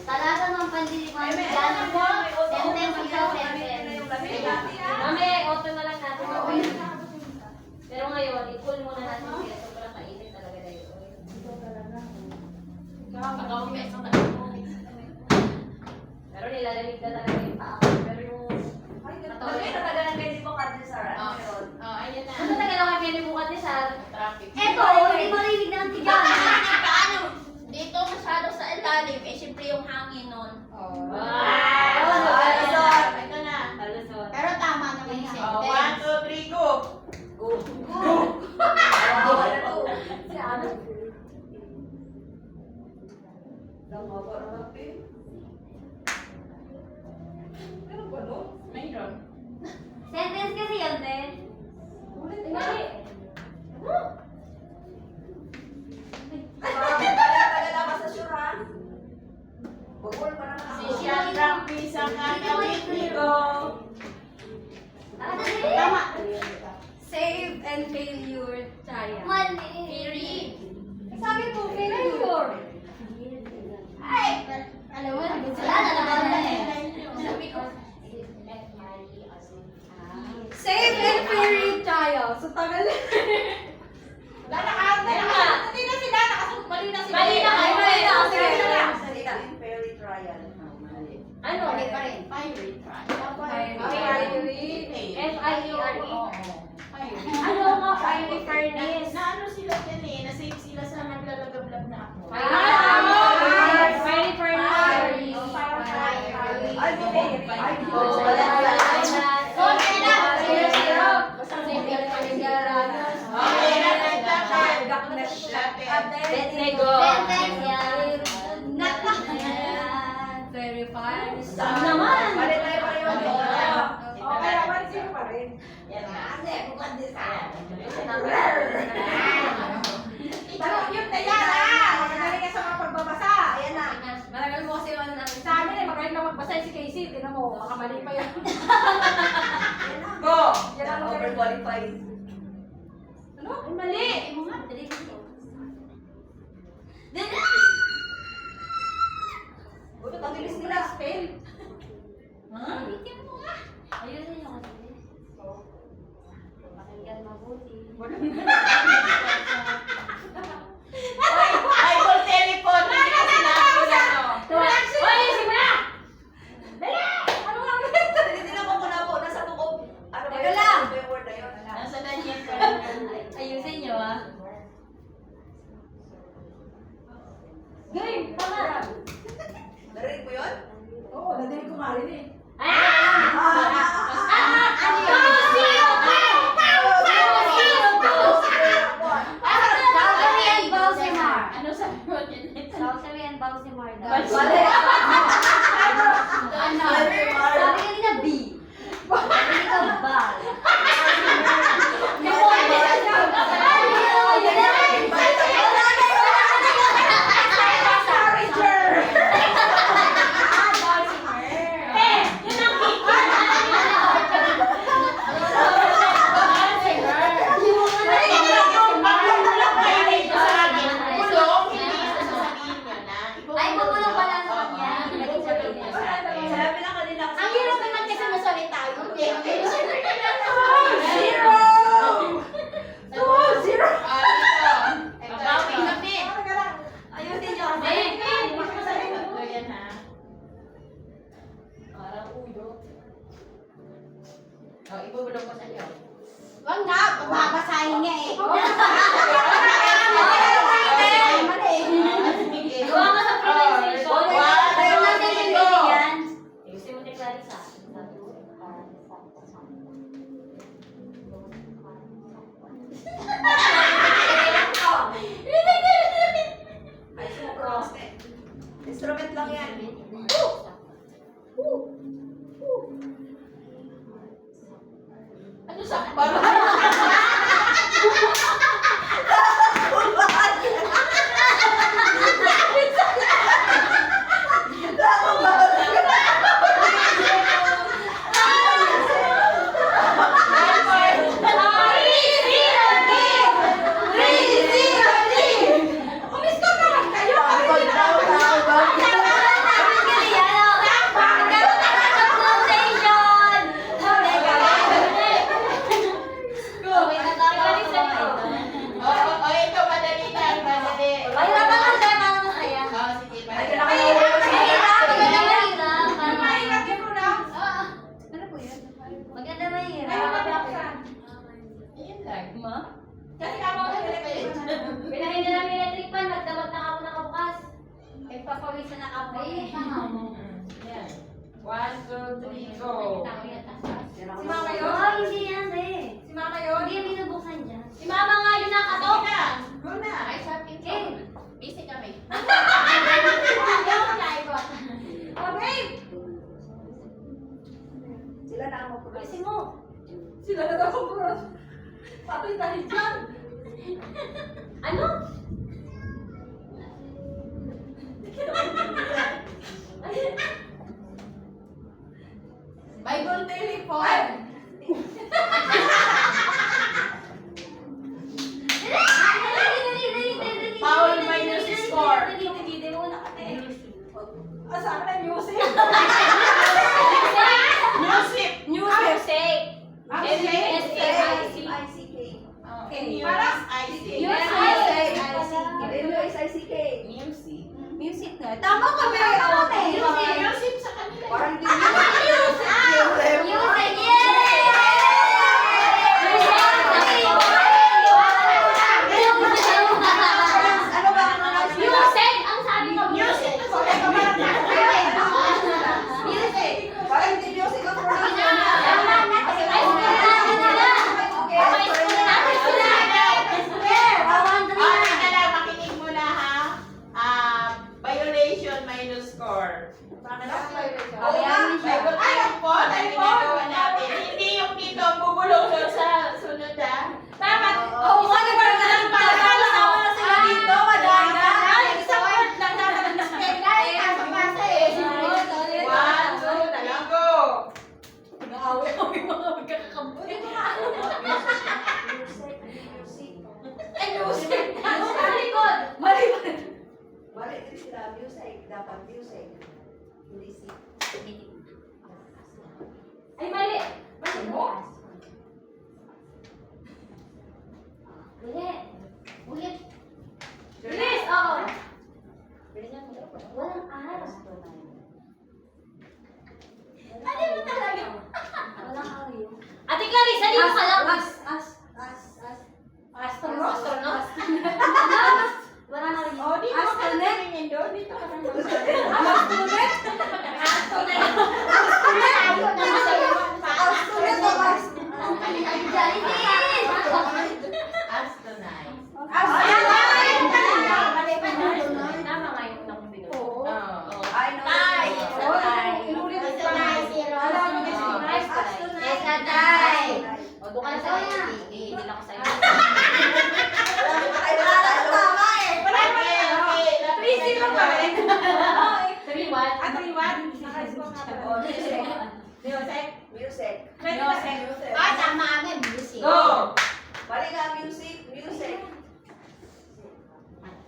Talaga ng pandilipan. Sentence ikaw, sentence. Mami, auto na lang natin. Pero ngayon, i-cool muna natin siya. Sobrang mainit talaga na yun. Pero nilalamig na talaga yung paa. Pero yung... Ano tagal ako kay Libukat ni Sar? Eto, hindi marinig ng tiyan. Paano? Dito masyado sa ilalim, eh siyempre yung hangin nun. Ito na. Pero tama naman yung sentence. 1, 2, 3, go! Go. Si ano? Meron ba no? Mayroon. Sentence kasi yun, din. Mali. Tagalabas sa syura. Bukol pa naman ako. Si Shadrach, Misang, Abednego. Tama. Save and failure trial. Mali. Theory. Sabi mo, failure. Ay, alam mo, wala na naman na eh. Sabi ko, save and failure trial. So, tagal na. Hindi na sila. Mali na sila. Mali na kayo, mali na. Sige Sige na. na. Salita. Fairy trial. Mali. Ano? Mali pa rin. Fiery trial. F-I-E-R-E. Ano nga fiery furnace? Na ano sila yan eh. Na-save sila sa naglalagablab na ako. Fiery furnace. Ay, fairy. Ay, Abednego. Sentence yan. Very fine. Saan naman? Mali tayo pareho dito. Okay, 1-0 pa rin. Yan na. Hindi, bukod din sa Pero yun na yan ah! Magaling ka sa mga pagbabasa. Ayan na. Matagal mo kasi yung ano namin. Sa amin eh, magaling na magbasa si Casey. Tingnan mo, makamali pa yan. Go! Yan ang magaling. Overqualified. Ano? Ay, mali. Mo nga, dali dito. Dali! Buto, ang bilis nila. Spell. Bigyan mo nga. Ayusin niyo kasi. Pakinggan mabuti. Eyeball telephone! Hindi ka sinabi ko na no. Hoy, simula! Ano nga ulit? Tinitingnan ko muna po. Nasa buko. Ano ba Teka yun? lang. Ano ba yung word na yun? Nasa na niya pa Ayusin niyo ah. Game, tama. Narinig mo yun? Oo, nadinig ko nga rin eh. Salsary and Balsimar. Ano sabi mo dyan? Salsary and Balsimar daw. Mali. Ano? Sabi kanina B. Hindi ka bal. Ay, bubulong pala naman yan. Naging sabihin niya sa akin. Sabi lang kanila kasi. Ang hirap naman kasi masalita yun. Zero! 2-0! Bawi kami. Ayusin niyo kasi. Tatlo yan ha. Parang ulo. Oh, ibubulong ko sa iyo. Wag na, babasahin niya eh. Gawa ka sa pronunciation. Ayun natin yung meaning yan. Ayusin mo ni Clarissa. Ay, sumukros eh. Instrument lang yan. Ano sa Umiskor naman kayo! Rodrigo. Si Mama yun? Oh, hindi yan eh. Si Mama yun? Hindi yan binubuksan dyan. Si Mama nga yun nakatok. Go na. Ay, shopping ko. Busy kami. Oh, babe! Sila na ang mapulis. Kasi mo. Sila na daw po. Patay tayo dyan. Ano? Bible telephone. Foul minus score. Ah, sa akin ang music. Music. Music. Music. ICK. Okay. Parang IC. ICK. Music. Music na. Tama kami. Music sa kanila. Parang di Music, Ano ba ang mga Music! Ang sabi ko, Music. Parang di music ang production. Teka lang, makinig muna ha. Violation minus score. Oo nga. Bible telephone ang ginagawa natin. Hindi yung dito ang bubulong doon sa sunod ha. Tama. Oo, ano ba lang kasama na sila dito? Madaya na. Ay, isang word lang naman na One, two, three, go. Nag-away mga magkakambot. Ay, music. sa likod. Mali ba? Mali din sila. Music. Dapat music. Hindi si. Ay, mali. Ulit. Ulit. Bilis! Oo. Walang aras. Ano ba talaga? Walang aras. Ate Clarissa, dito ka lang. Astronaut. Walang aras. Oh, dito ka na tingin doon. Dito ka na Tama nga yung unang binuo. Oo. I know. Tay. Inulit Tay. pa. Alam mo, Miss Nice. O, doon ka na sa hindi lang ako sa'yo. Busy mo pa rin. 3-1. At 3-1. Naka-score nga pala. Music. Music. Music. Go. Mali nga music. Music.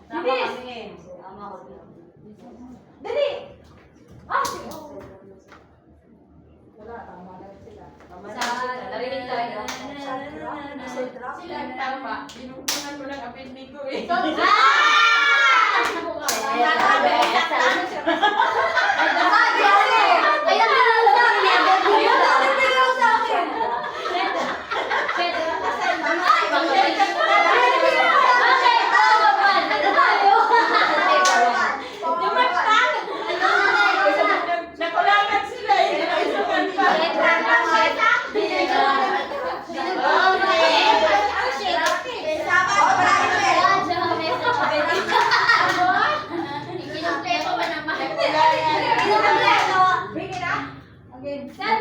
Bilis! Dali! Ah, sige. Wala, tama na sila. Narinig tayo. Sila ang tama. Binubungan mo lang apelid ko eh. Nakulangan sila eh. Naisukan pa. Bring it up.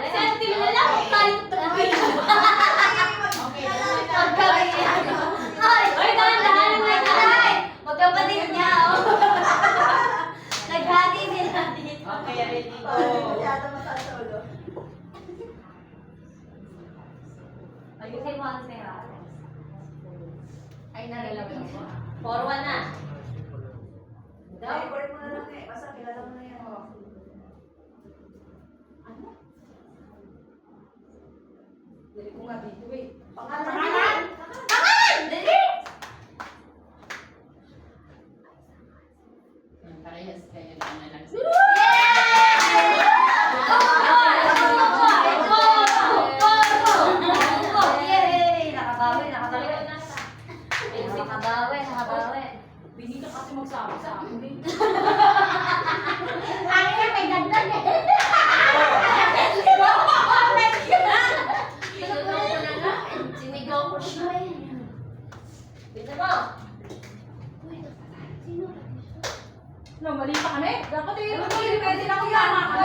Sentil na lang. Ay, dahan-dahan lang tayo. Magkapatid niya, oh. Naghati sila dito. Okay, ready go. Yata mataas sa ulo. Ayusin mo ang pera. Ay, narinig ko. 4-1 na. Record mo na lang eh. Basta kilala mo na yan. Dili ko nga dito eh. Pangalan. Dali! Parehas kayo na lang. Yay! Nakabawi, nakabawi. Talikod na kita. Nakabawi, nakabawi. Hindi ka kasi magsabi sa akin eh. tingin mo pwede na kung tama ka.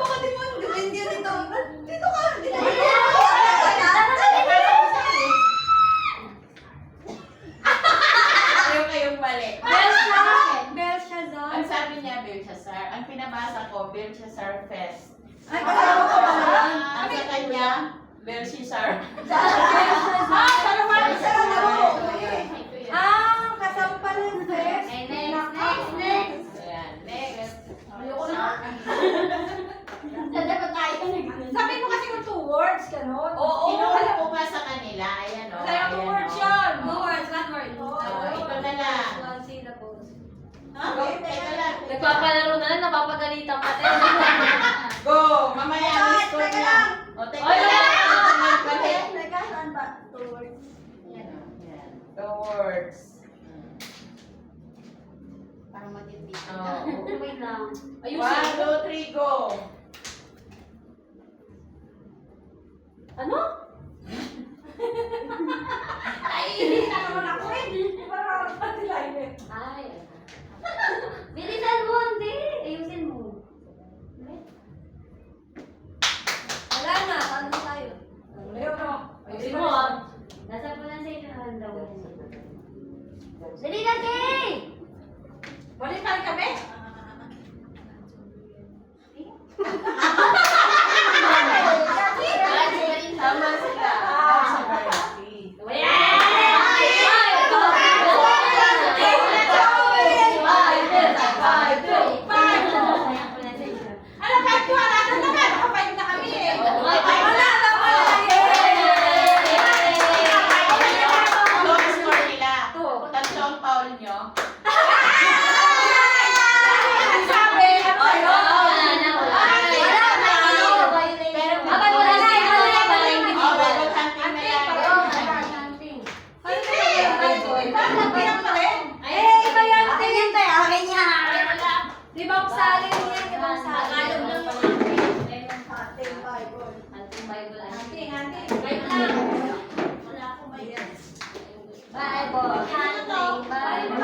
Baka di mo, depende yun dito. Dito ka, dito ka. Kayong mali. Belshazzar. Ang sabi niya, Belshazzar. Ang pinabasa ko, Belshazzar Fest. Ay, kasama ko ba yan? Ang sa kanya, Belshazzar. Kasama pala yung best. Okay, next. Ayan, next. Ayoko na. Dapat tayo Sabi mo kasi kung 2 words, gano'n. Oo. Kinuha ko nga sa kanila. Ayan o. Sa'yo 2 words yun. No words, one word. Ito na lang. One syllables. Teka lang. Nagpapalaro na lang, napapagalitan pa din. Go! Mamaya ang Teka score niya. lang. O, teka Ay, lang. wala. Mali. Teka, saan ba? 2 words. Ayan. The words. Parang matindi. Oh. Wait lang. 1, 2, 3, go! Ano? Hindi na naman ako eh. Parang pati-line eh. Ay. Bilisan mo, hindi. Ayusin mo. Wala na, paano na tayo? Ayaw mo. Ayusin mo ah. Nasa pronunciation naman daw. Dali na, Kay! Balik tayo kami? Tama sila. Sa variety. Ano, kahit yung alasan naman, nakapain na kami eh. Wala na pala. Ito ang score nila. Tatlo ang foul nyo. Sabi, ano yun? Oh, bagot hunting na yan. Pinang pa rin. Iba yan. Tingin tayo. Akin yan. Di ba ang salin yan? Di ba ang salin? Ating Bible. Hunting. Wait lang. Wala akong Bible. Bible. Hunting. Bible.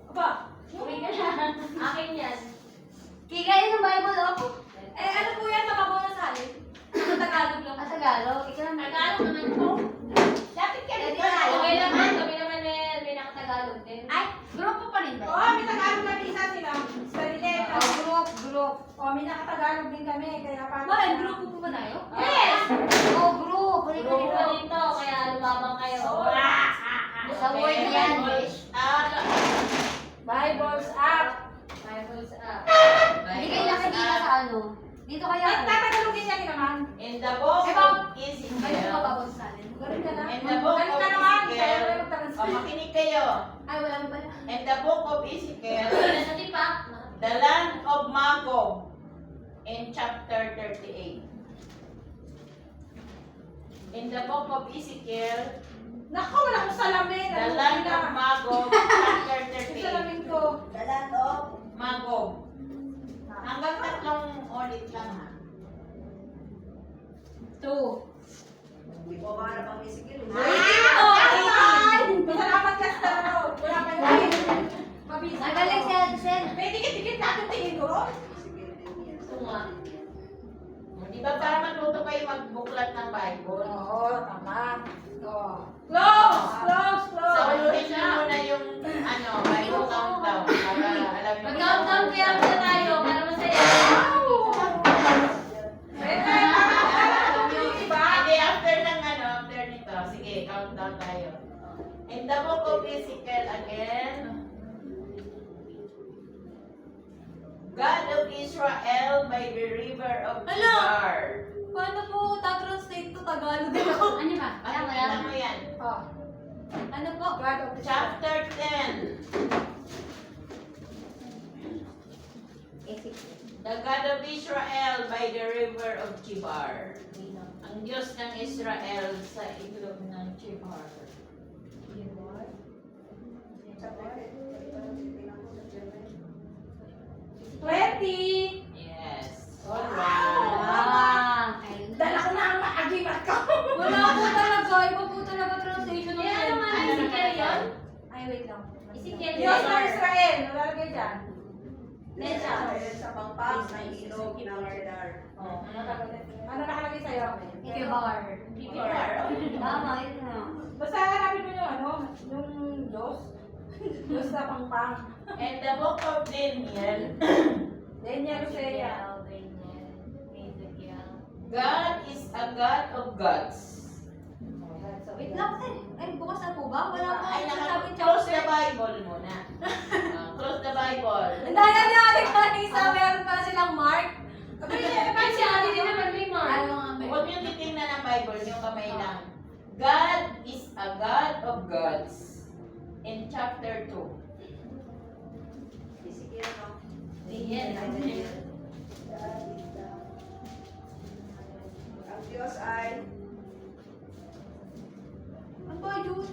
Aba, Akin yan. Kika yun ng Bible, oh. eh ano po yan, mababaw na salin? Ano Tagalog lang? Ah, Tagalog. Ikaw naman. Tagalog naman ito. Dapat ka rin. Okay naman, kami naman may nakatagalog din. Ay, grupo pa rin ba? Oo, may Tagalog kami isa sila. Sarileta. Group. Oo, may nakatagalog din kami, kaya paano? Bakit? Grupo po ba tayo? Yes! Oh, group. Grupo pa dito, kaya lumabang kayo. Sa word yan. Bible's up. Bibles up. Hindi kayo nakikita sa ano. Dito kaya Ay, ako. tatagalogin niya din naman. In the book Eh, bang- of Ay, Ezekiel. mababang salin. Galing ka na. In the book Galing of ka naman. Kaya Ezekiel. wala magtagalog. O, makinig kayo. Ay, wala mo pala. In the book of Ezekiel, Nasa tipak. the land of Magog, in chapter 38. In the book of Ezekiel, Naku, wala akong salamin. the Ano land na? of Magog, chapter Yung 38. salamin ko. Dalan o. Magog. Hanggang 3 ulit lang ha. 2. Hindi ko maharap ang misikil. Salamat ka sa ano. Wala pa yung mabisa. Magaling si Addison. May dikit-dikit natin tingin ko. Misikil din yan. Ito nga. Di ba para matuto kayo magbuklat ng Bible? Oo, tama. Close! Close! So, Close! ulitin nyo muna yung Bible countdown para alam nyo. Mag-countdown kaya muna tayo para masaya. Hindi, after nito. Sige, countdown tayo. In the book of Ezekiel again, God of Israel by the river of Kidar. Paano po ta-translate to Tagalog? Ano ba? Pakikita mo yan. Ano po? Chapter 10. The God of Israel by the river of Kibar. Ang Diyos ng Israel sa ilog ng Kibar. Yes. Ah, Dala ko na ang maagimat ko. wala po talaga. Iba po talaga translation ng Kaya naman, Ezekiel yun? Ay, wait lang. Ezekiel Diyos yun. ng Israel. Wala yan? Nesa. Sa pangpang, sa ilog, ng radar. Oh, ano nakalagay sa'yo? Kibar. Kibar. Tama, yun na. Basta hanapin mo yung ano, yung Diyos. Diyos na pangpang. And the book of Daniel, Daniel Lucea. God is a God of gods. Wait lang, ay, bukas na po ba? Wala pa. Ay, Sabi close the chapter. Bible muna. Close the Bible. Ang dami natin kanisa, meron pa silang mark. Ay, si Ate din naman may mark. Ano nga, may... Huwag niyo titingnan ang Bible, yung kamay lang. God is a God of gods. In chapter 2. Sige, no? Ayan. Ang Diyos ay Ano ba yun?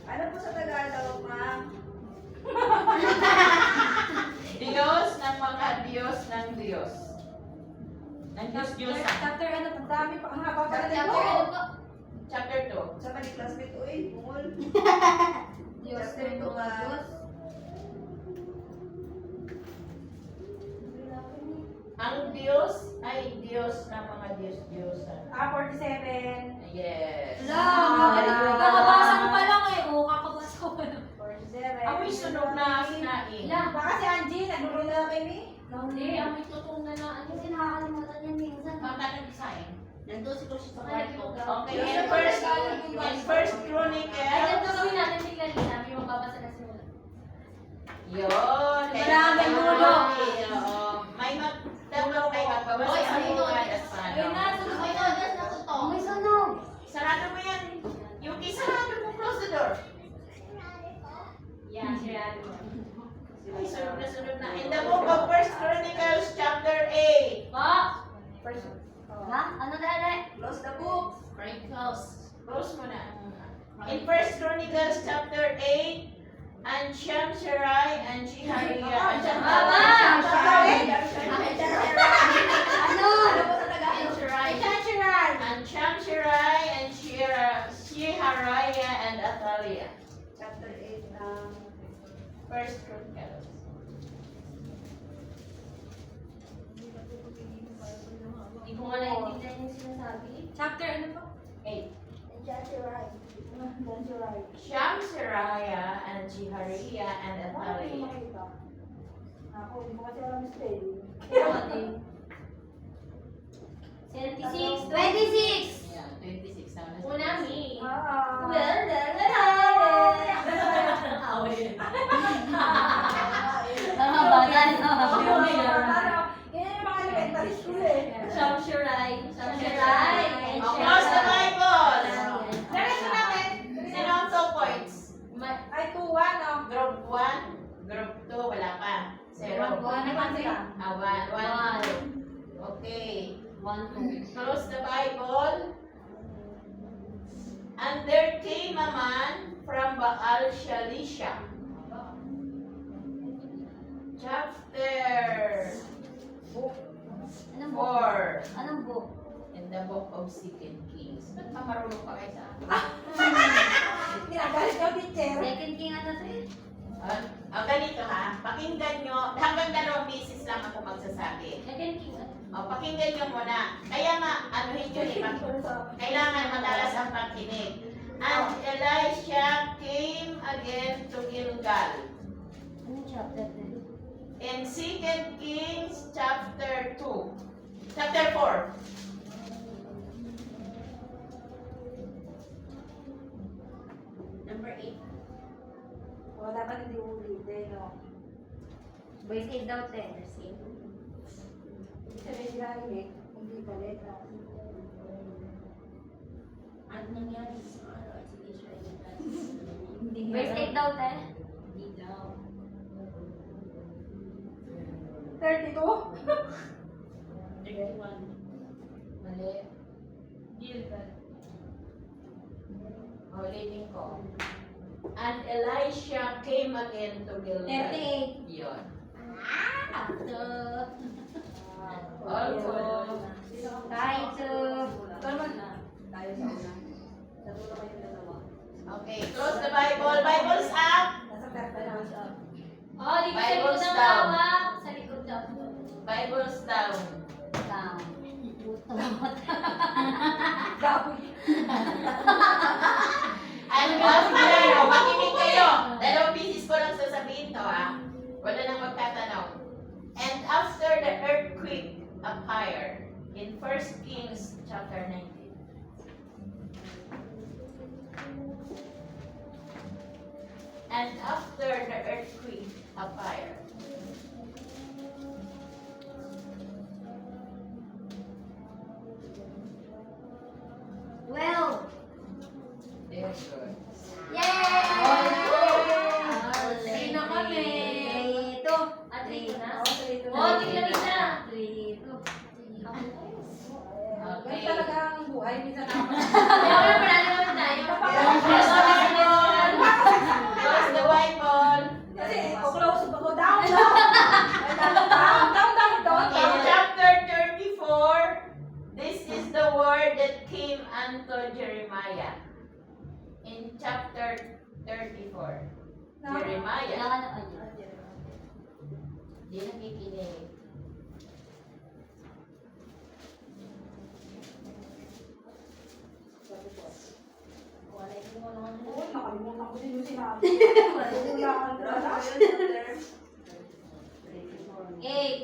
ano po sa Tagalog, ma'am? Diyos ng mga Diyos ng Diyos. Ng Diyos-Diyosan. Chapter ano, ang dami pa. Ang haba pa na Chapter ano po? Chapter 2. Sa mali classmate, uy, bungol. Diyos Chapter ng 2 mga ka. Diyos. Ang Diyos ay Diyos ng mga Diyos-Diyosan. 47. Yes. Wala, kakabasa ko pa lang eh. Oo, kakabasa ko pa lang. 47. Amoy sunog na sinaing. Baka si Angie, nagulong na kay Mi. Hindi, amoy tutong na na. Ano Kasi nakakalimutan niya minsan. Baka nagsaing. Nandun si Coach sa Ay, kwarto. Okay, in First Ay, Chronicles. ganito gawin natin bigla din namin yung magbabasa na simula. Yun. Maraming dulo. Oo. Dapat may magbabasa Oy, sa ano ito? buhay at paano. Ayun na, sunog Ay, na. Diyos na totoo. May sunog. Sarado mo yan. Yung isarado mo, close the door. Yan, sirado mo. Ay, sunod na. In the book of First Chronicles, chapter 8. Pa! Ha? Ano dali? Close the book. Close mo na. In First Chronicles, chapter 8, and Shamsherai and Shihariah. Baba! Ano? Ano po sa Tagalog? And Shamsherai and Shihariah and Athaliah. Chapter 8 ng First Chronicles. Hindi ko nga naiintindihan yung sinasabi. Chapter ano po? 8. Jashiraj. Shamsherai and Shihariah and Athaliah. Ako, hindi ko kasi alam yung spelling. 76. 26! Yeah, 26 naman. Una, mi. Ah. Mga bata, no? Yan yung mga elementary school eh. Shamshirai. Shamsherai. Close the Bible! Diretso natin. Sino ang 2 points? Ay, 2-1, no? Group 1, Group 2, wala pa. 0. One, Naman sila. 1. Okay. 1, 2. Close the Bible. And there came a man from Baal Shalisha. Chapter Anong book? 4 Anong book? in the book of 2 Kings. Ba't pa marunong pa kayo sa akin? Ginagalit yung teacher. Second King ano sa'yo? Ganito ha, pakinggan nyo, hanggang 2 beses lang ako magsasabi. Second king. Pakinggan nyo muna. Kaya nga, anuhin nyo eh, kailangan matalas ang pakinig. And Elisha came again to Gilgal. Anong chapter din? In 2 Kings chapter 2. Chapter 4. Number 8. O, dapat hindi ulitin, no? Verse 8 daw, 10. Sabi sila ulit, hindi galit. Ano nangyari sa araw at sa Israel? Verse 8 daw, 10. Hindi daw. 32? 31. Mali. Gilgal. Ulitin ko. And Elisha came again to Gilgal. 38. Yun. Sakto. Also, Kahit Tama na. Tayo sa una. Natuto kayo dalawa. okay, close the Bible. Bible's up. Nasa 30 na siya. Oh, dito sa likod Bibles ng down. hawak. Sa likod daw. Bibles down. Down. Ano kayo? Makinig kayo. Dalawang bisis ko lang sasabihin to, ha? Wala nang magtatanong. And after the earthquake, a fire. In 1 Kings chapter 19. And after the earthquake, a fire. Well. Very good. Yay! Sino kami? Ito. At rito na. Dito Oh, tignan na. Rito. Ganun Okay. talaga ang buhay. Minsan naman. Kaya wala panalo naman tayo. Close the white ball. Close the white ball. Kasi, close ako down. Down. In chapter 34, this is the word that came unto Jeremiah. In chapter 34, Jeremiah. Kailangan na kayo. Di nakikinig. Oo, nakalimutan ko din yung sinabi. Wala kang drama. Eight.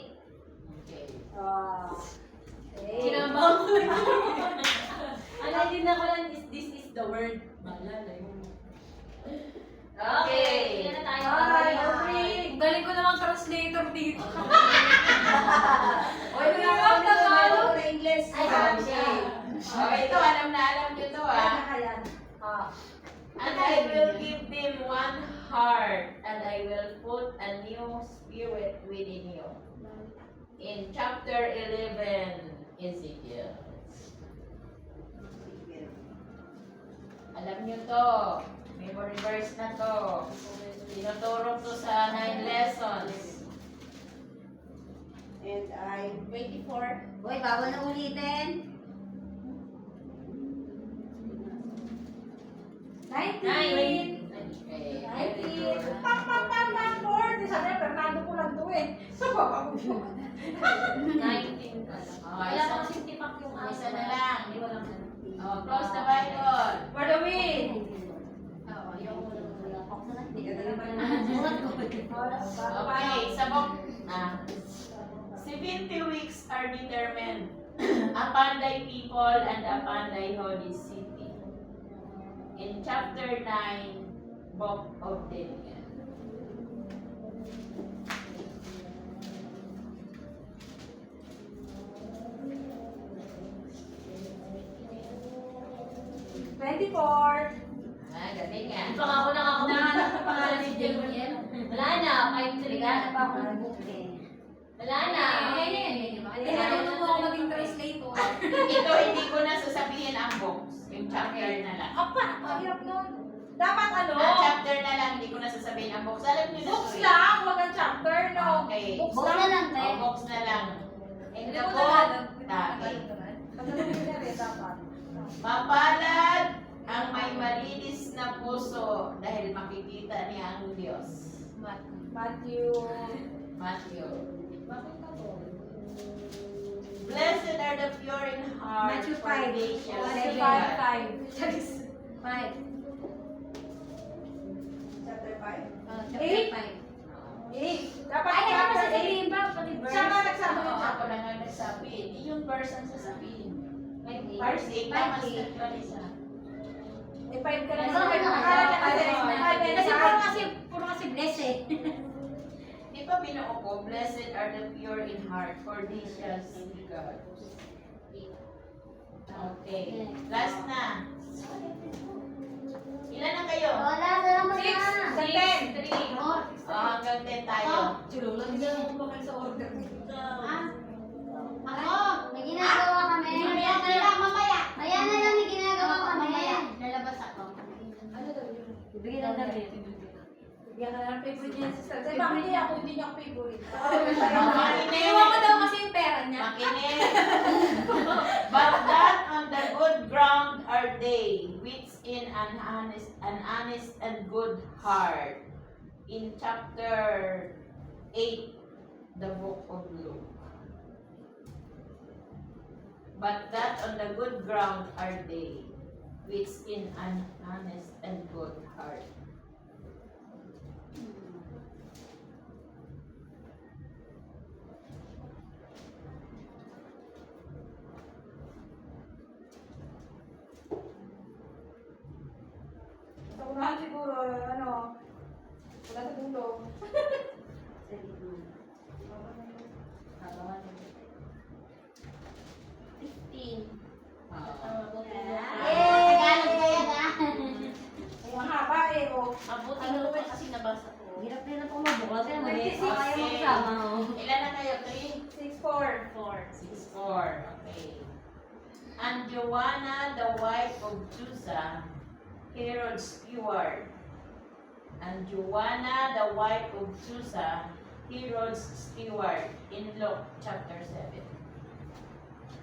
Okay. Kinabang ko. Ano, hindi na ko lang, this is the word. Malala yun. Okay. Tignan na tayo. Ay, okay. Galing ko namang translator dito. Oy, Tagalog. Tagalog. English. Ay, Okay. Okay, ito, alam na alam nyo to, ha? Ayan. And I will give them one heart, and I will put a new spirit within you. In chapter 11, Ezekiel. Alam nyo to. Memory verse na to. Tinuturo to sa 9 lessons. And I 24. Boy, bawal na ulitin. 19. Okay, very 19. good. Pang, 4. Sabi, Fernando ko lang to eh. So, baka ko 19 ka lang. Okay, Wala isa- pa kasing tipak yung isa na lang. Hindi ko lang ano. Oh, close the Bible. For the win. Oo, yung Wala pa ako na. Hindi ka Wala naman pa nasulat ko. Okay, sabok. 70 weeks are determined upon thy people and upon thy holy city. In chapter 9, book of Daniel. Galing nga. Hindi pa nga ako nakakapunta sa pangalan ni Daniel. Wala na, 5 Nagana pa ako ng book eh. Wala na. Kaya natulong mo ako maging translator. Ito, hindi ko na sasabihin ang books. Yung chapter na lang. Apa, mahirap nun. Dapat ano? Ang chapter na lang, hindi ko na sasabihin ang books. Alam niyo na Books to eh. lang, wag ang chapter, no? Okay. Books Books na lang, te. Oh, books na lang. In Hindi the ko book, na tahi. dapat. Mapalad ang may malinis na puso dahil makikita niya ang Diyos. Matthew. Matthew. Blessed are the pure in heart, Matthew for 5. they shall Matthew see 5. God. Charis. 5. Chapter 5. Eight? 5. 8. Dapat Ay, ano chapter sasabihin ba? Pati 8. verse. Siya nga nagsabi Oo, ng ako lang ang nagsabi. Hindi yung verse ang sasabihin. Verse Verse 8, tama eight. sa actualiza. Eh, 5 ka lang. Ito, Akala niya kasi, Kasi puro kasi bless eh. Di ba binuo ko, blessed are the pure in heart, for they shall see God. Okay. Last na. Ilan na kayo? Wala na naman 6. na. Sa 10. 3. Hanggang 10 tayo. Lagyan mo ba kayo sa order? Ako, may ginagawa kami. Mamaya na lang, mamaya. Maya na lang may ginagawa kami. Lalabas ako. Ano daw yun? Bigyan ng damit. Bigyan ka na ng favorite niya sa sister. Bakit hindi ako? Hindi niya ako favorite. Makinig. Iniwan ko daw kasi yung pera niya. Makinig. But that on the good ground are they, which in an honest and good heart. in chapter 8, the book of Luke. But that on the good ground are they, which in an honest and good heart. Sa unahan siguro, ano, wala sa dulo. Habangan. 15. Tagalog pa yan ah. Ay, ang haba eh, oh. Mabuti na naman kasi nabasa ko. Hirap na po mabukas yan. May Ayaw mo Okay. kasama. oh. Ilan na kayo? 3? 6'4". 6'4". Okay. And Joanna, the wife of Chusa, Herod's steward. And Joanna, the wife of Chusa, Herod's steward. In Luke chapter 7.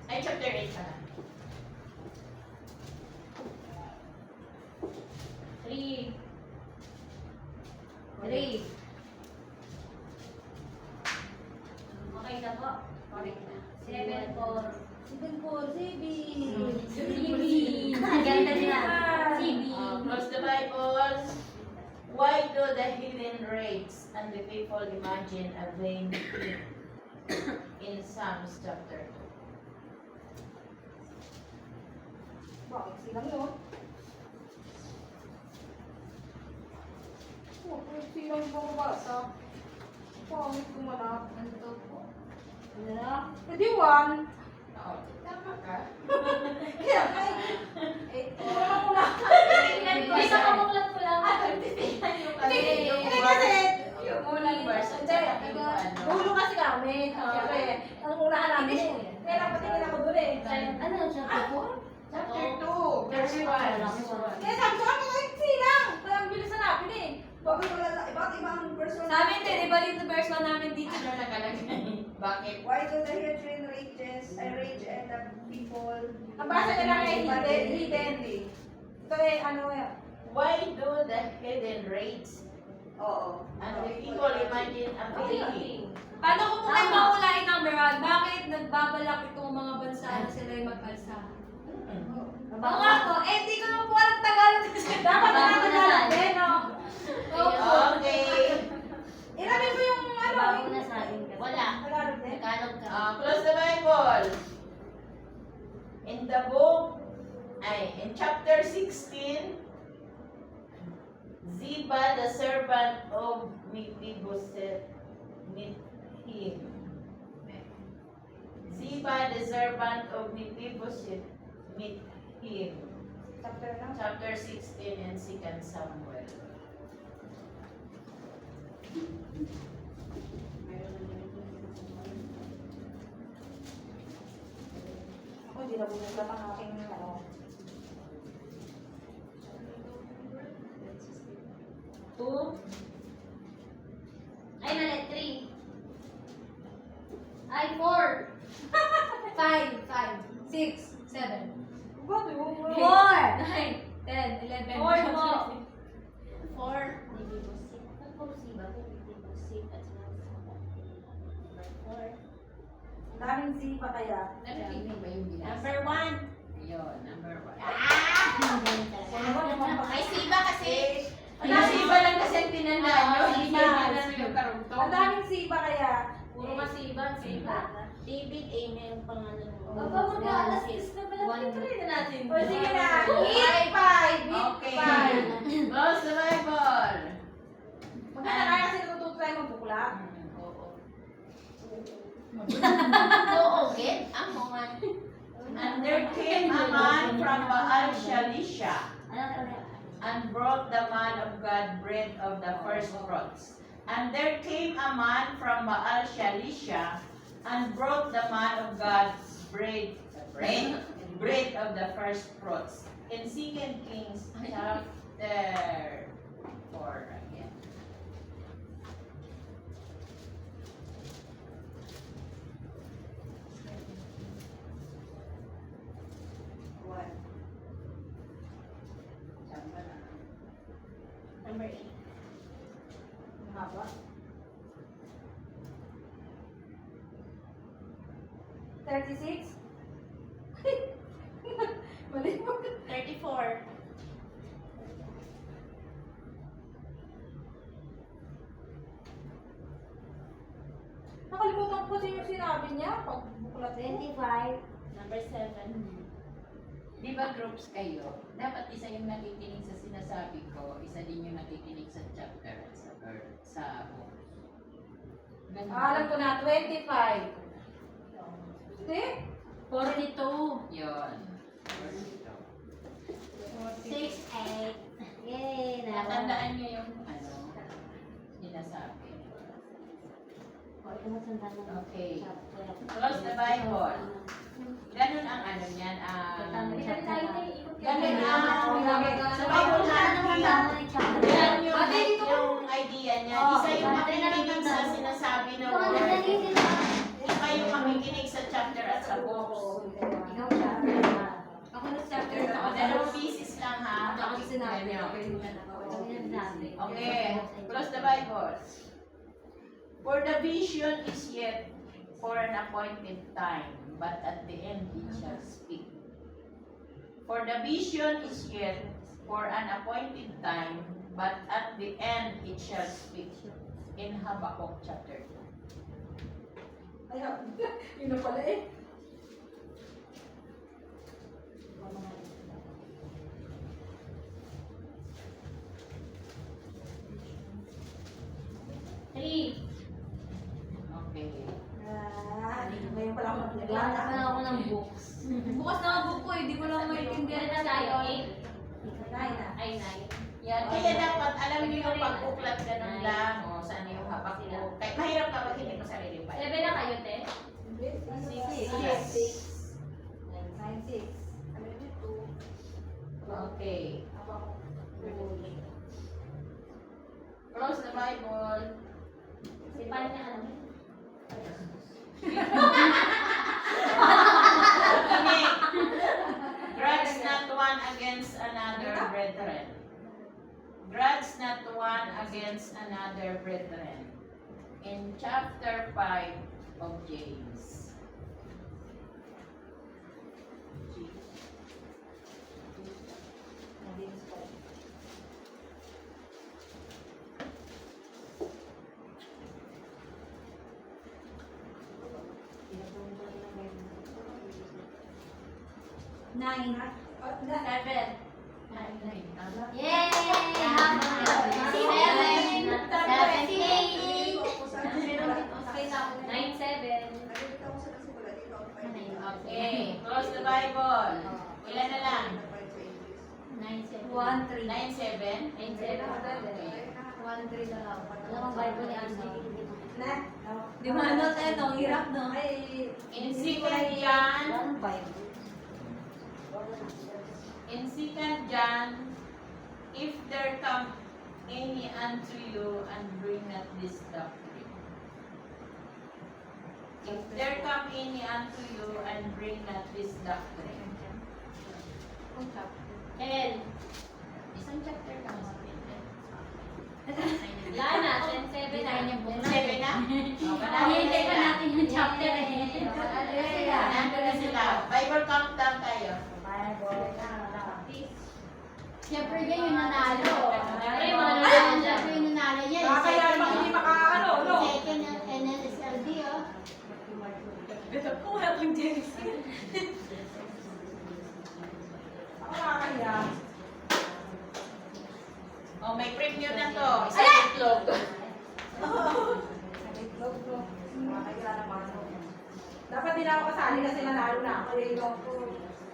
Ay, chapter 8 pa na. 3. 3. Okay na po. Correct na. 7 for 7'4", Ganda niya. CB. Close the Bibles. Why do the heathen rage and the people imagine a vain thing? In Psalms chapter 2. Bakit silang yun? Oh, silang yung pamabasa. Pangit kumanap. Ano to po? Ano na? Pwede 1. Oh, tama ka. Kaya nga eh. Wala ko na. May nakamuklat ko lang. Titignan yung kasi Hindi, yung hindi kasi. yung unang verse at saka yung ano. Dulo kasi kami. Siyempre, ang unahan namin eh. Kaya napatingin ako doon eh. Ano chapter po? Chapter 2, verse 1. Kaya sabi ko, ano kayo silang? Kaya ang bilis na natin eh. Bakit wala na, iba't ibang verse 1 namin din. Iba dito verse 1 namin dito. Ano nakalagay? Bakit? Why do the heathen rage and the people? Ang basa nila ay hidden. Ito eh, ano eh. Why do the heathen rage Oo. and the people imagine a vain thing? Paano ko po kayo maulain number 1? Bakit nagbabalak itong mga bansa na sila ay mag-alsa? Oo nga po, eh hindi ko naman po alam Tagalog. Dapat nakatagalog din, no? Opo. Okay. Ilabi mo yung ano, Bago na sa akin kasi. Wala. Tagalog din. Tagalog ka. Close the Bible. In the book, in chapter 16, Ziba, the servant of Mephibosheth, met him. Ziba, the servant of Mephibosheth, met him. Chapter lang. Chapter 16 and 2 Samuel. Ako hindi na bumulat ang aking ano. Two. Ay, mali. 3. Ay, 4. 5, 6, 7. Bakit yung 4, 9, 10, 11. 4 po. 4. daming Z pa kaya? Number 1. Yun, number 1. Ay, siba kasi. Ang nasiba lang kasi ang tinandaan nyo. Hindi Siba. nyo yung karugtong. Ang daming Z pa kaya? Puro masiba. David, amen ang pangalan mo. Aba, mag-aalas 10 na pala. Try na natin. O sige na. Hit 5. Hit Okay. 5. Close the Bible. Maganda kaya kasi natututo tayo magbukla. Oo. Oo, get. Amo man. And there came a man from Baal Shalisha Ano and brought the man of God bread of the first fruits. And there came a man from Baal Shalisha and brought the man of God bread of the first fruits. In 2 Kings chapter 4 again. What? Number 8. 36? Mali mo. 34. Nakalimutan ko kasi yung sinabi niya. Pagbuklat ko. 25. Number 7. Di ba groups kayo? Dapat isa yung nakikinig sa sinasabi ko, isa din yung nakikinig sa chapter at sa book. Ganun. Alam ko na, 25. Hindi? 42. Yun. 6, 8. Yay! Natandaan niyo yung sinasabi. Okay. Close the Bible. Ganun ang niyan. Ganun ang sa Bible yan yung idea niya. Isa yung makikinig sa sinasabi ng word. Iba yung makikinig sa chapter at sa books. Ako na chapter na. O, dalawang pieces lang ha. Ako sinabi. Okay. Close the Bible. For the vision is yet for an appointed time, but at the end it shall speak. For the vision is yet for an appointed time, but at the end it shall speak. In Habakkuk chapter 2. Ayaw. Yun na pala eh. Okay. Ngayon pala ako Naglalak naglalak. na ako ng books. Bukas na ang book ko eh. Di ko lang maintindihan Ano na tayo? 8? Nine na. Ay, 9. Yan. Kaya dapat alam niyo yung pagbuklat ganun lang. O, saan yung Habakkuk. Kahit mahirap ka pag hindi mo sarili pa. 7 na kayo, te? 9, 6. Okay. Close the Bible. Si Pan niya, ano? Grudge not one against another, brethren. Grudge not one against another, brethren. In chapter 5 of James. Nine. 7. Yay! 9, 7. Okay, close the Bible. Ilan na lang? 1, 3. 9-7? 9, 7. 1, 3 na lang. Alam ang Bible ni Angie. Na? Di mo ano tayo, no? Hirap, no? Ay, In 2 John, 1, 5. in 2 John, if there come any unto you and bring not this doctrine. If there come any unto you and bring not this doctrine. 10. Isang chapter ka mas Wala na, 10, 7 na. 7 na? Hihintay pa natin yung chapter eh. Nandun na sila. Bible countdown tayo. Siyempre yan yung nanalo. Siyempre, manalo. Siyempre yung nanalo yan. kaya naman hindi makaano, no? Second ng NLSLD, oh. Kung wala pang James. Ako nakakahiya. Oh, may premium na to. Isang itlog. Nakakahiya naman. Dapat din ako kasali kasi nanalo na ako eh.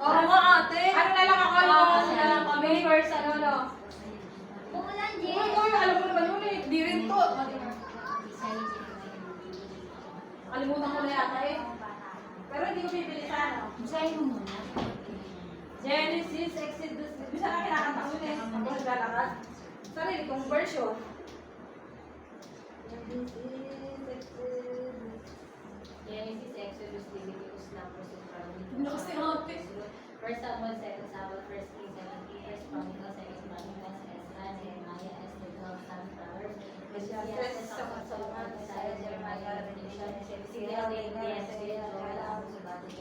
Oo nga ate. Ano na lang ako, no? Oo, Ano na lang kami. First, ano, no? Umulan, Uy, Jess. uy, alam mo naman yun eh. Di rin to. Kalimutan ko na yata eh. Pero hindi ko bibili sana. Basahin mo muna. Genesis, Exodus. Bisa na kinakanta ko yun eh. Ako naglalakad. Sarili kong version. Genesis, Exodus. Genesis, Exodus, Leviticus, Numbers, Deuteronomy. Ano kasi ate? First Samuel, 2 Samuel, 1 Kings, 7 Kings, Chronicles, 2 Chronicles, Ezra, Nehemiah, Esther, 12 Psalms, Proverbs, Ecclesiastes, Song of Solomon, Isaiah, Jeremiah, Revelation, Ezekiel, Nehemiah, Joel, Amos, Obadiah.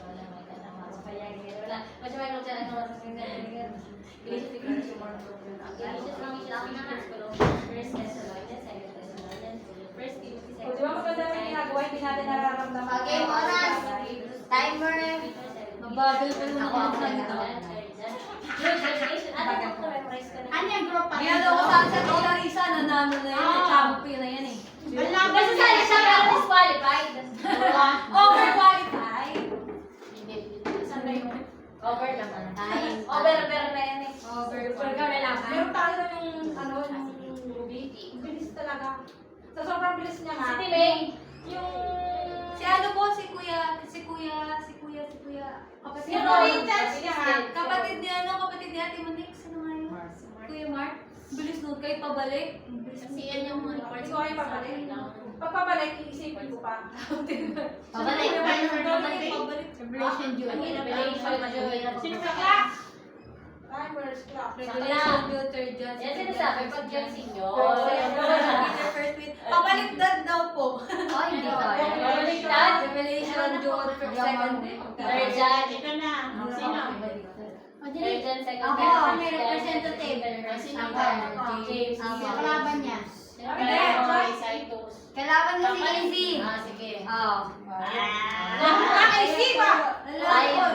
natin nararamdaman. Okay, oras. Timer. Mabagal pa naman ako magsalita. Ano yung group pa? Kaya daw ko sa Larissa, nanalo na yan, champion na yan eh. Nasasali siya pero disqualified. Overqualified. Saan na yun? Over naman. Ay, Over na yan eh. Ikaw na lang. Meron tayo yung Ruby. Bilis talaga. Sa sobrang bilis niya nga. Si May. Yung... Si ano po, si kuya. Si Roy Chance niya nga. Kapatid ni Ate Manix. Ano nga yun? Kuya Mark. Bilis nun, kahit pabalik. Kasi yan yung mga Hindi ko kayo pabalik. Pagpabalik, iisipin ko pa. Pabalik. Pabalik. Celebration June. Sino ka class? Timers clock. Regulation due, third judge. Yan sinasabi pag yan senior. Pabaliktad daw po. Oh, hindi ko. Baliktad. Revelation due, second. Third judge. Ito na. Sino? Third judge, second Ako, judge. may representative. Sino Ako. ka? James. Ako, kalaban niya. Sino ka? Saitos. Kalaban niya si Izzy. Ah, sige. Oo. Nakaisip ba? Ayun.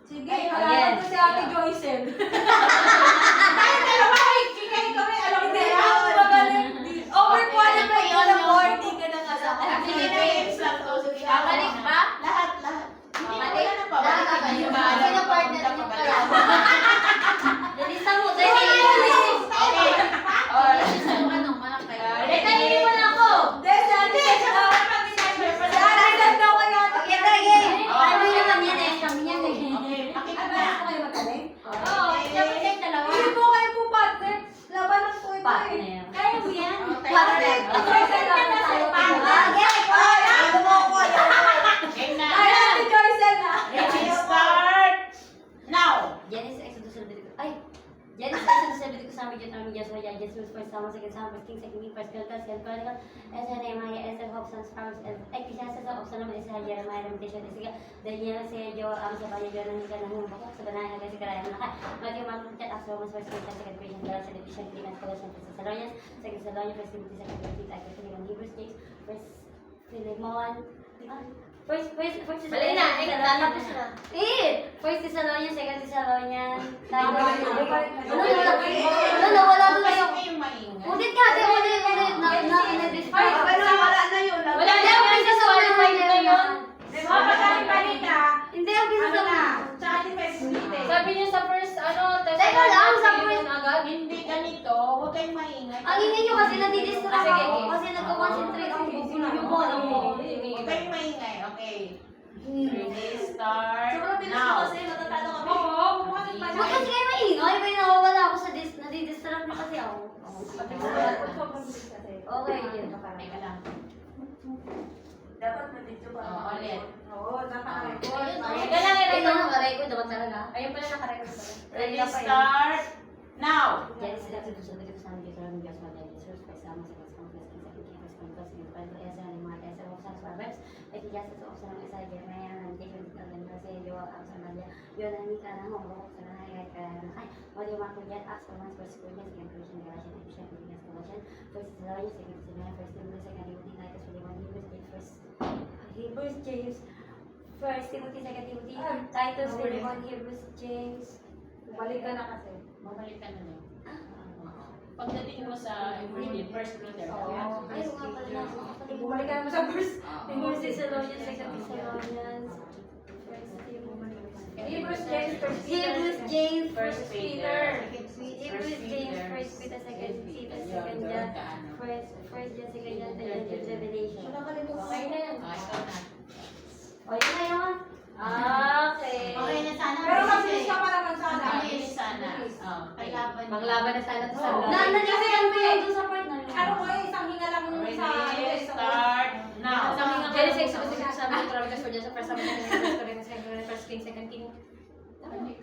Sige, kalaban ko si Ate Joycel. Tayo dalawa, kikay kami, alam mo Hindi na ako yan. magaling. Overqualified ka na po, hindi ka na kasama. Sige na games lang to. Sige na. Babalik ba? Lahat. Hindi wala na pa. Lahat Balik. kayo. Hindi ba alam Sino kung partner punta niyo pa kalaban? Dalisa mo, Okay. Dalisa mo na ako. Hindi, si Ate Sel. Si Ate Sel daw kaya. Okay, sige. Kami naman yan eh. Kami yan eh. Okay, pakita Ano na. ako kayo magaling? Oo, dapat kayo dalawa. Hindi po kayo po partner. Laban lang po ito eh. Partner. Kaya mo yan. Partner. Joycel lang tayo. Game na. Ay, Ate Joycel na. Ready, start. Now. Genesis, Exodus, Leviticus. Ay! Genesis, Exodus, Leviticus, Psalm, Deuteronomy, Joshua, Judges, First Samuel, Second Samuel, First Kings, Second Kings, First Chronicles, Second Chronicles, Ezra, Nehemiah, Esther, Hope, Psalms, Proverbs, Ecclesiastes, Obsalom, Isaiah, Jeremiah, Lamentation, Ezekiel, Daniel, Isaiah, Joel, Sabaya, Jonah, Micah, Nahum, Bakok, Sabanaya, Haggai, Zechariah, Malachi, Matthew, Mark, Luke, Acts, Romans, First Corinthians, Second Corinthians, Galatians, Ephesians, Philippians, Colossians, First Thessalonians, Second Thessalonians, First Timothy, Second Timothy, Titus, Philemon, Hebrews, James, First Philemon, First Balik na, Tapos na. First Thessalonians, Second Thessalonians, Titus. Wala doon Kasi yung... kayong maingay. Ulit kasi, ulit. Ay, pero wala na yun. Wala na yung disqualified na yun. Di ba, pagkali kanina, Hindi, ang bisa ano sa... na, tsaka di first meeting. Sabi niyo sa first, Teka lang, sa yun first- agad. Hindi ganito. Huwag kayong maingay. Ang ingay nyo kasi nadidistract Ah, sige, ako. sige. Kasi nagko-concentrate ako. Yung bola mo. Huwag kayong maingay. Okay. Hmm. Ready, start. Sobrang bilis Now. ko kasi, matatalo kami. Oo, bukas pa Huwag kasi kayo maingay. May nawawala ako sa nadidistract na kasi ako. Okay, yun. Teka lang. Dapat nandito ba? Oo, ulit. Oo, naka-record. Teka lang, Ito naka-record naman talaga. Ayun pala nakarecord pala. Ready, start. Now. Genesis, Exodus, Leviticus, Psalm, Deuteronomy, Joshua, Judges, First Samuel, Second Samuel, First Kings, Second Kings, First Chronicles, Second Chronicles, Ezra, Nehemiah, Esther, Hope, Psalms, Proverbs, Ecclesiastes, Obsalom, Isaiah, Jeremiah, Lamentation, Isaiah, Joel, Samaria, Jonah, Micah, Nahum, Bakok, Sabanaya, Zechariah, Malachi, Matthew, Mark, Luke, Acts, Romans, First Corinthians, Second Corinthians, Galatians, Ephesians, Philippians, Colossians, First Thessalonians, Second Thessalonians, First Timothy, Second Timothy, Titus, Philemon, Hebrews, James, First Timothy, Second Timothy, Titus, Philemon, Hebrews, James. Balik ka na kasi. Babalik ka na lang. Pagdating mo sa first brother. Ay, nga pala. Bumalik ka naman sa first. First Thessalonians, Second Thessalonians, First Timothy. Hebrews, James, First Hebrews, James, First Peter. Hebrews, James, First Peter, Second Peter, Second John, First John, Second John, Third John, Revelation. Okay na yan. Ikaw na. O, yun na yun. Okay. Okay na sana. Pero mabilis ka pa naman sana. Mabilis sana. Okay. Maglaban na sana to sa Oo. Nandyan mo yun doon sa part na yun. Ano ko eh, isang hinga lang sa... Ready, start. Now. Genesis, Exodus, Leviticus, Psalm, Deuteronomy, Joshua, Judges, First Samuel, Second Kings, First Corinthians, Second Corinthians, First Kings, Second Kings. Ulit.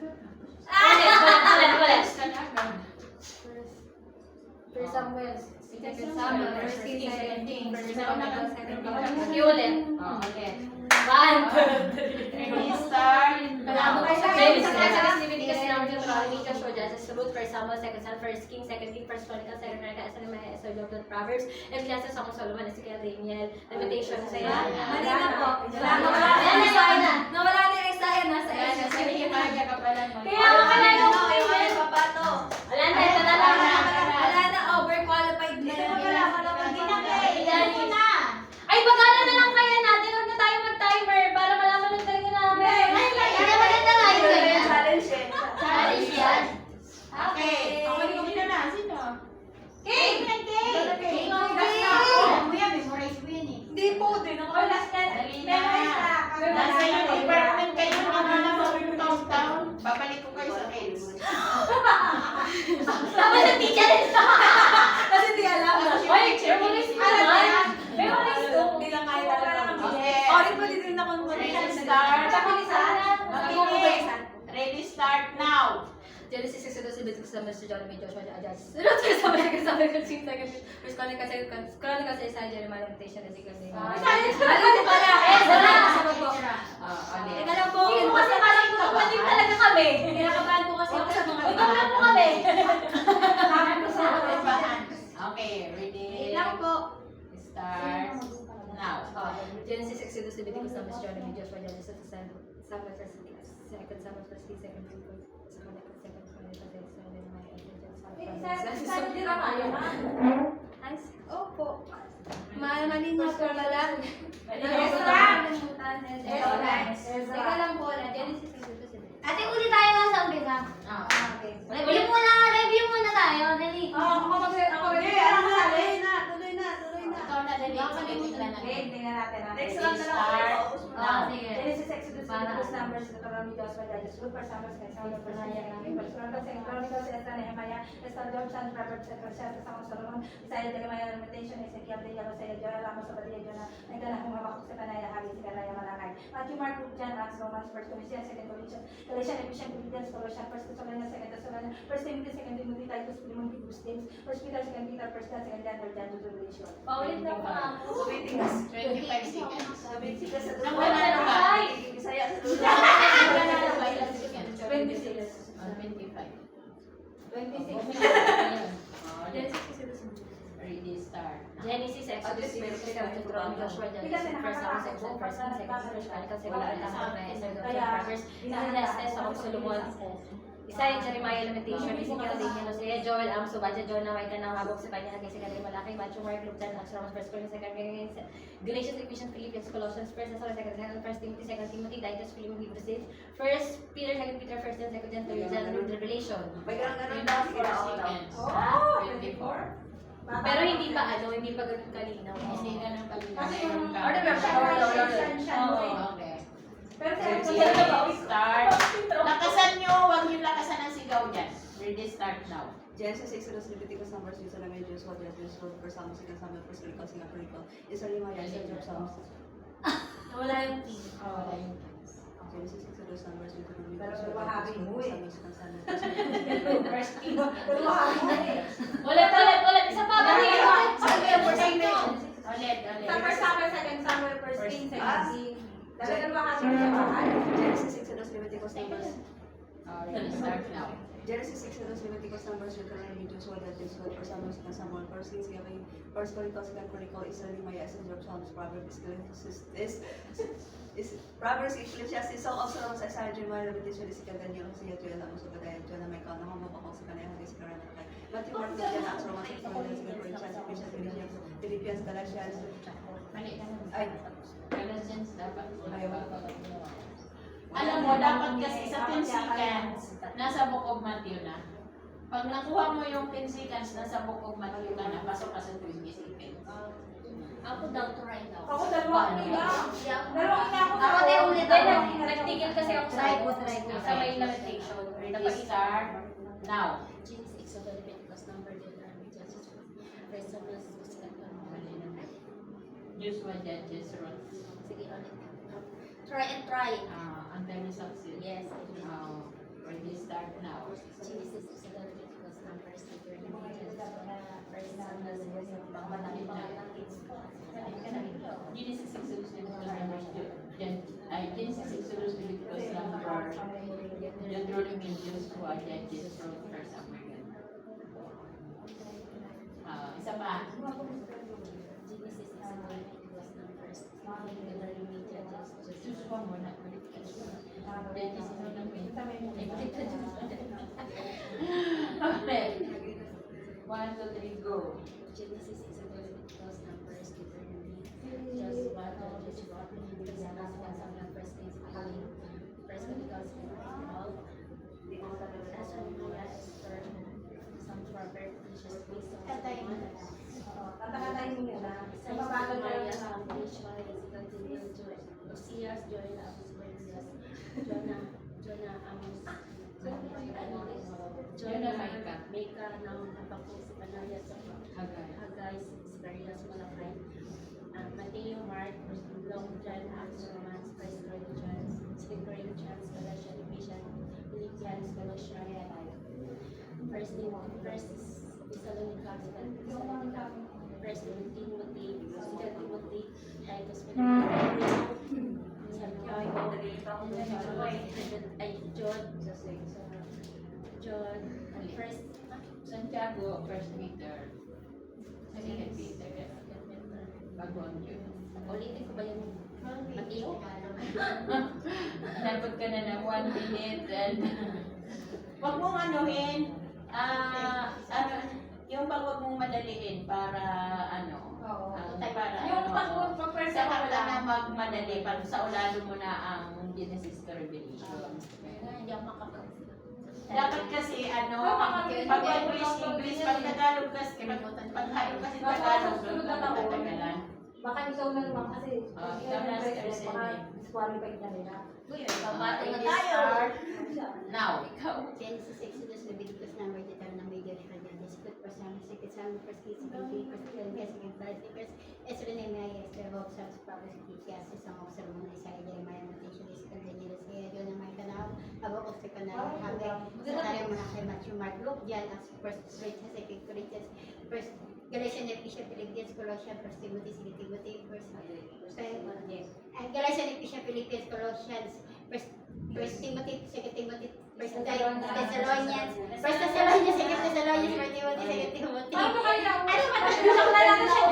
First Samuel, Second Samuel, First Kings, Second Kings, First Chronicles, Second Chronicles. Ulit. Okay. Ready, start now. Genesis, Exodus, Leviticus, Numbers, Deuteronomy, Joshua, Judges, Ruth, 1 Samuel, 2 Samuel, 1 Kings, 2 Kings, 1 Chronicles, 2 Chronicles, Esther, Nehemiah, Esther, Job, Proverbs, Ecclesiastes, Song of Solomon, Ezekiel, Daniel, Lamentation, Isaiah. Mali na po. Ayan. Nawala na yung Isaiah, nasa Exodus. Kaya makalayo ko kayo. Wala na, ito na lang. Wala na, overqualified na yun. Ay, bagala na lang kaya natin. Huwag na tayo mag-timer para malaman ng tayo namin. Hindi maganda nga yun. Challenge yan. Okay. Sino na? Sino? King! King of Hindi po din. Ako last na. Dali na. Nasa yung department kayo. Ano na sa countdown? Babalik ko kayo sa kids. Tapos yung teacher rin sa. Kasi di alam na. Oy, memories mo naman. Memories mo. Hindi lang kaya talaga. Okay. Orin po dito rin ako. Ready, start. Ready, start now. Genesis, Exodus, Leviticus, Numbers, Deuteronomy, Joshua, Judges, Ruth, 1 Samuel, 2 Kings, 2 Chronicles, Isaiah, Jeremiah, Lamentation, Ezekiel, Daniel. Ano pala? Sama po. Teka lang po. Kasi parang tutupatin talaga kami. Kinakabahan po kasi ako sa mga Ikaw lang po kami. Okay, ready. Wait lang po. Start now. Genesis, Exodus, Leviticus, Numbers, Deuteronomy, Joshua, Judges, Samuel, 2 Samuel, 1 Kings, 2 Chronicles, 2 Chronicles, Opo. Malinaw ko na lang. Teka lang po na. Genesis, Exodus, Leviticus. Ate, uli tayo lang sa umpisa. Uli muna, review muna tayo. Dali. Ikaw na dali. Titignan natin. Next Ready, start now. Sige. Genesis, Exodus, Leviticus, Numbers, Deuteronomy, Joshua, Judges, Ruth, 1 Samuel, 2 Samuel, 1 Chronicles, 2 Chronicles, Esther, Nehemiah, Esther, Job, Psalms, Proverbs, Ecclesiastes, Song of Solomon, Isaiah, Jeremiah, Lamentation, Ezekiel, Daniel, Hosea, Joel, Amos, Obadiah, Jonah, Nagdala, Habakuk, Zephaniah, Haggai, Zechariah, Malachi, Matthew, Mark, Luke, John, Acts, Romans, 1 Corinthians, 2 Corinthians, Galatians, Ephesians, Philippians, Colossians, 1 Thessalonians, 2 Thessalonians, 1 Timothy, 2 Timothy, Titus, Philemon, Hebrews, James, 1 Peter, 2 Peter, 1 John, 2 John, 3 John, Revelation. Paulit na po ako. 25 seconds. Nang wala na ba? Bisaya sa dulo. Nanalo ba ilang seconds? 26. 25. 26. Genesis, Exodus, Leviticus. Ready, start. Genesis, Exodus, Leviticus, Deuteronomy, Joshua, Judges, 1 Samuel, 2 Kings, 2 Chronicles, 2 Nehemiah, Esther, Job, Proverbs, Ecclesiastes, Song of Solomon, Isaiah, Jeremiah, Lamentation, Ezekiel, Daniel, Hosea, Joel, Amos, Obadiah, Jonah, Micah, Habakuk, Zephaniah, Haggai, Zechariah, Malachi, Matthew, Mark, Luke, John, Acts, Romans, 1 Corinthians, 2 Corinthians, Galatians, Ephesians, Philippians, Colossians, 1 Thessalonians, 1 Timothy, 2 Timothy, Titus, Philemon, Hebrews, 1 Peter, 2 Peter, 1 John, 2 John, 3 John, Revelation. May ganun-ganun 24 daw sila. seconds. Oh! 24. Pero hindi pa hindi pa ganun kalinaw. Hindi ganun kalinaw. Kasi Meron yung ka. order. Okay. Pero Ready, start. Lakasan nyo. Huwag nyo lakasan ang sigaw dyan. Ready, start now. Genesis, Exodus, Leviticus, Numbers, Deuteronomy, Joshua, Judges, Ruth, 1 Samuel, 2 Samuel, 1 Chronicles, 2 Chronicles, Isaiah, Jeremiah, Esther, Job, Psalms. Wala yung team. Genesis, Exodus, Numbers, Deuteronomy, Pero Joshua, bahagi Judges, mo Ruth, eh. 1 Samuel, 2 Samuel. First king. Ulit. Isa pa ba? Ulit. Sa First Samuel, Second Samuel, First Kings, Second Kings. Dalawa ba kasi sa bahay? Genesis, Exodus, Leviticus, Numbers. Ready, start now. Genesis, Exodus, Leviticus, Numbers, Deuteronomy, Joshua, Judges, Ruth, 1 Samuel, 2 Samuel, 1 Kings, 1 Chronicles, 2 Chronicles, Isaiah, Jeremiah, Esther, Job, Psalms, Proverbs, Proverbs, Ecclesiastes, Song of Solomon, Isaiah, Jeremiah, Lamentation, Ezekiel, Daniel, Hosea, Joel, Amos, Obadiah, Jonah, Micah, Habakuk, Zephaniah, Haggai, Zechariah, Malachi, Matthew, Mark, Luke, John, Acts, Romans, 1 Corinthians, 2 Corinthians, Philippians, Galatians. Mali. Ay, Galatians dapat. Ayaw. Alam mo, dapat kasi sa 10 seconds, nasa Book of Matthew na. Pag nakuha mo yung 10 seconds, nasa Book of Matthew ka na, pasok ka sa 20 seconds. Ako daw to right now. Ako dalawa nila. Dalawa nila ako. Ako din ulit ako. Nagtigil kasi ako sa sa may lamentation. Ready, start now. Genesis, Exodus, Leviticus, Numbers, Deuteronomy, Judges, 1 Samuel, 2 Joshua, Judges, Ruth. Sige, ulit. Try and try. Antay mo succeed. Yes. Ready, start now. Genesis, Exodus, Leviticus, Numbers, Deuteronomy, Judges, 1 Samuel, 2 Pangmadali pa ng kids ko. Genesis, Exodus, Leviticus, Numbers, Judges, Genesis, Exodus, Leviticus, Number, Deuteronomy, Joshua, Judges, Ruth, First Samuel. Isa pa. Genesis, Exodus, Leviticus, Numbers, Deuteronomy, Judges, Joshua mo na. Judges, Okay. 1, 2, 3, go. Genesis, Exodus, Leviticus, Numbers, Deuteronomy, Joshua, Judges, Ruth, First Samuel, First Kings, First Chronicles, and all. Nehemiah, Esther, some Proverbs, Ecclesiastes, Wisdom, Solomon, Tatakatayin mo yun na. Isaiah, Mabagal na Zechariah, yun. Joshua, Ezekiel, Joel, Osias, Joel, Amos, Moses, Jonah, Amos, Jonah, Micah. Micah, Nahum, Habakkuk, Zephaniah, Haggai, Zechariah, Malachi, Matthew, Mark, Long John, Acts, Romans, 1 Corinthians, 2 Corinthians, Galatians, Ephesians, Philippians, Colossians, 1 Thessalonians, 1 Timothy, 2 Timothy, Titus, John, First Santiago, First Peter. Second Peter. Bago ang yun. ulitin ko ba yung Matthew? Nabot ka na ng 1 minute and wag mong anuhin. Yung wag mong madaliin para para Yung pag-person saka mo ka na lang. magmadali para sa ulalo mo na ang Genesis to Revelation. Hindi ako makapag. Dapat kasi pag English, pag Tagalog kasi, pag hayo kasi Tagalog, doon na matatagalan. Baka ikaw na naman kasi. Ikaw na si Arsen Baka eh. disqualified na nila. Pabati na Ready, tayo. start. Now, ikaw. Genesis, Exodus, Leviticus, Number, Deuteronomy, Joshua, Judges, Ruth, First Samuel, Second Samuel, First Kings, Second Kings, First Chronicles, Second Chronicles, Ezra, Nehemiah, Esther, Bob, Psalms, Proverbs, Ecclesiastes, Song of Solomon, Isaiah, Jeremiah, Matthew, Ezekiel, Daniel, Isaiah, Jonah, Micah, Nahum, Habakkuk, Zephaniah, Haggai, Zechariah, Malachi, Matthew, Mark, Luke, John, Acts, First Corinthians, Second Corinthians, First Galatians, Ephesians, Philippians, Colossians, First Timothy, Second Timothy, Galatians, Ephesians, Philippians, Colossians, First Timothy, Second Timothy, First Thessalonians, First Thessalonians, Second Thessalonians, First Timothy, Second Timothy. Ano kayo lang? Ano ba? Isang na lang siya.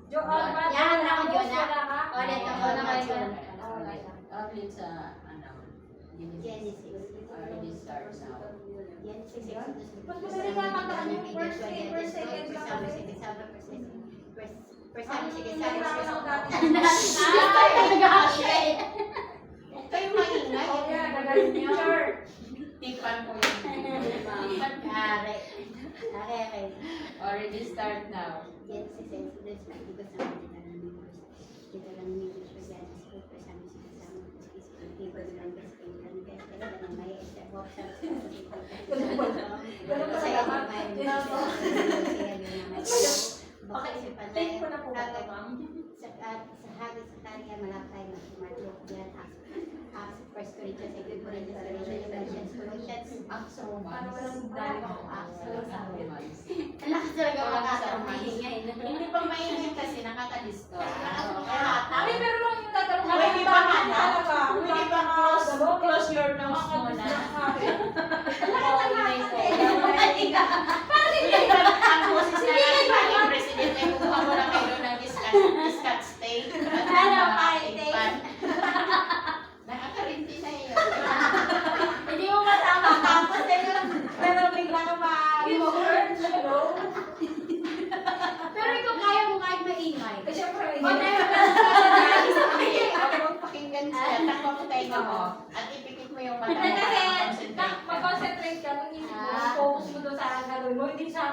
Joan. Yan, ako, Jonah. Ulit Ulit ako naman yun. Ulit sa Genesis. Already start now. Genesis, Exodus, Mas Leviticus, madali nga mataan yung Deuteronomy, first Joshua, day, Judges, first second Ruth, lang First kasi. Samuel, Second Samuel, First Samuel, Second Nahirapan ako dati. Samuel. Huwag kayong maingay. Oh, yeah, gagaling teacher. Tipan mo yung tipan. Okay. Already start now. Genesis, Exodus, Leviticus, Deuteronomy, Joshua, Judges, Ruth, First Samuel, Second Samuel, First Kings, Second Kings, First Chronicles, Second Chronicles, Second Nehemiah, Esther, Bob, Psalms, Take ko na po ba ito, ma'am? Sa Haggai, Zechariah, Malachi, Matthew, Mark, Luke, John, Acts, First Corinthians, Second Corinthians, Galatians, Ephesians, Colossians. Acts Para Romans. walang dali ako. Acts Romans. Ang lakas talaga makakamaingay. Hindi pa maingay kasi nakakadisto. Ay, pero lang yung tatanong. Pwede ba Talaga. Pwede ba close your nose muna? Ang boses na natin maging president ay kukuha mo na kayo ng discat state. Nakakarinti na yun. Hindi mo matama. Tapos Pero bigla ka ma-hurt. pero ikaw kaya mo kahit maingay. Eh, syempre, Pakinggan siya, takbo mo tayo mo, at ipikit mo yung mata mo Kasi, para concentrate ka. mag-concentrate ka, mag-isip mo, focus mo doon sa gagawin mo, hindi sa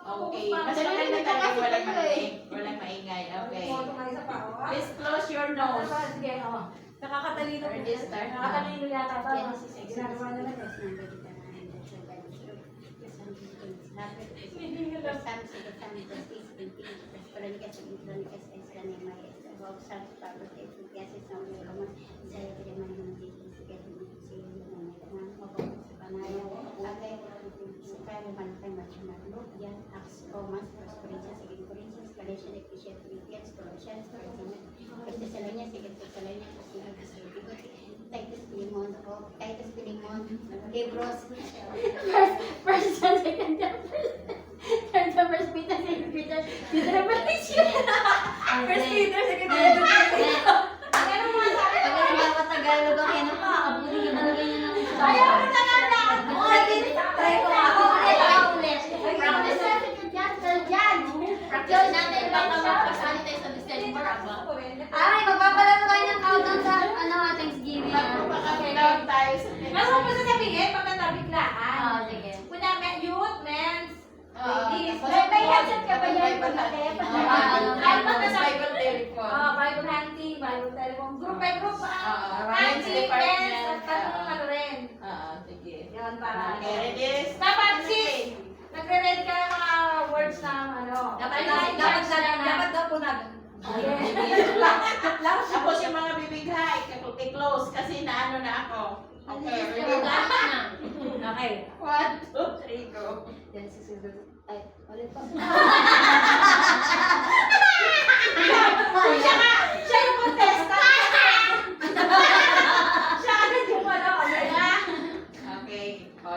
Okay, focus mas pa- maganda Kasi talaga walang kayo eh. walang maingay. Okay. Oo, tumayo sa pao, ah. Please close your nose. Sige, oh. Nakakatalino. Already start na. Nakakatalino yata ba? Genesis, Exodus, Ginagawa na lang. Leviticus, Number, Deuteronomy, Joshua, Judges, Ruth, First Samuel, Kings, Numbers, Hindi nga lang. First Samuel, Second Samuel, First Kings, Second Kings, First Chronicles, Second Chronicles, Ezra, Nehemiah, Esther, Bob, Psalms, Proverbs, Ecclesiastes, Song of Solomon, Isaiah, Jeremiah, Matthew, Ezekiel, Isaiah, Jonah, Micah, Nahum, Habakkuk, Zephaniah, Haggai, Zechariah, Malachi, Matthew, Mark, Luke, John, Acts, Romans, First Corinthians, Second Corinthians, Galatians, Ephesians, Philippians, Colossians, First Thessalonians, Second Thessalonians, Titus Philemon, Titus Philemon, Hebrews, First John, Second John, Third John, First Peter, Second Peter, Revelation. First Peter, Second Peter. Ano mo sabi ko? Pag nagpapatagalog ang yan pa, abulin yung mga ganyan ng isa. Ayaw mo na nga na! Try ko ako ulit. Practice natin yung dyan, dyan! Practice natin, baka magpasali tayo sa December, aba? Ay, magpapalaro kayo ng countdown sa Thanksgiving. Magpapakapilawag tayo sa Ano mo pa sasabihin? Maganda biglaan. Oo, sige. Kuna, youth, men's, ladies. May headset ka ba yan? Bible telephone. Bible hunting, Bible telephone, group by group. Men's Hunting, department. men's, at tanong ano rin. Sige. Yan para. Okay, ready? Dapat sis, nagre-ready ka ng mga words na ano. Dapat daw punag. Tapos yung mga bibigha, i-close kasi naano na ako. Okay, ready? Okay. 1, 2, 3, go. Ay, ulit pa. Siya yung contestant. Siya agad yung ano. Okay.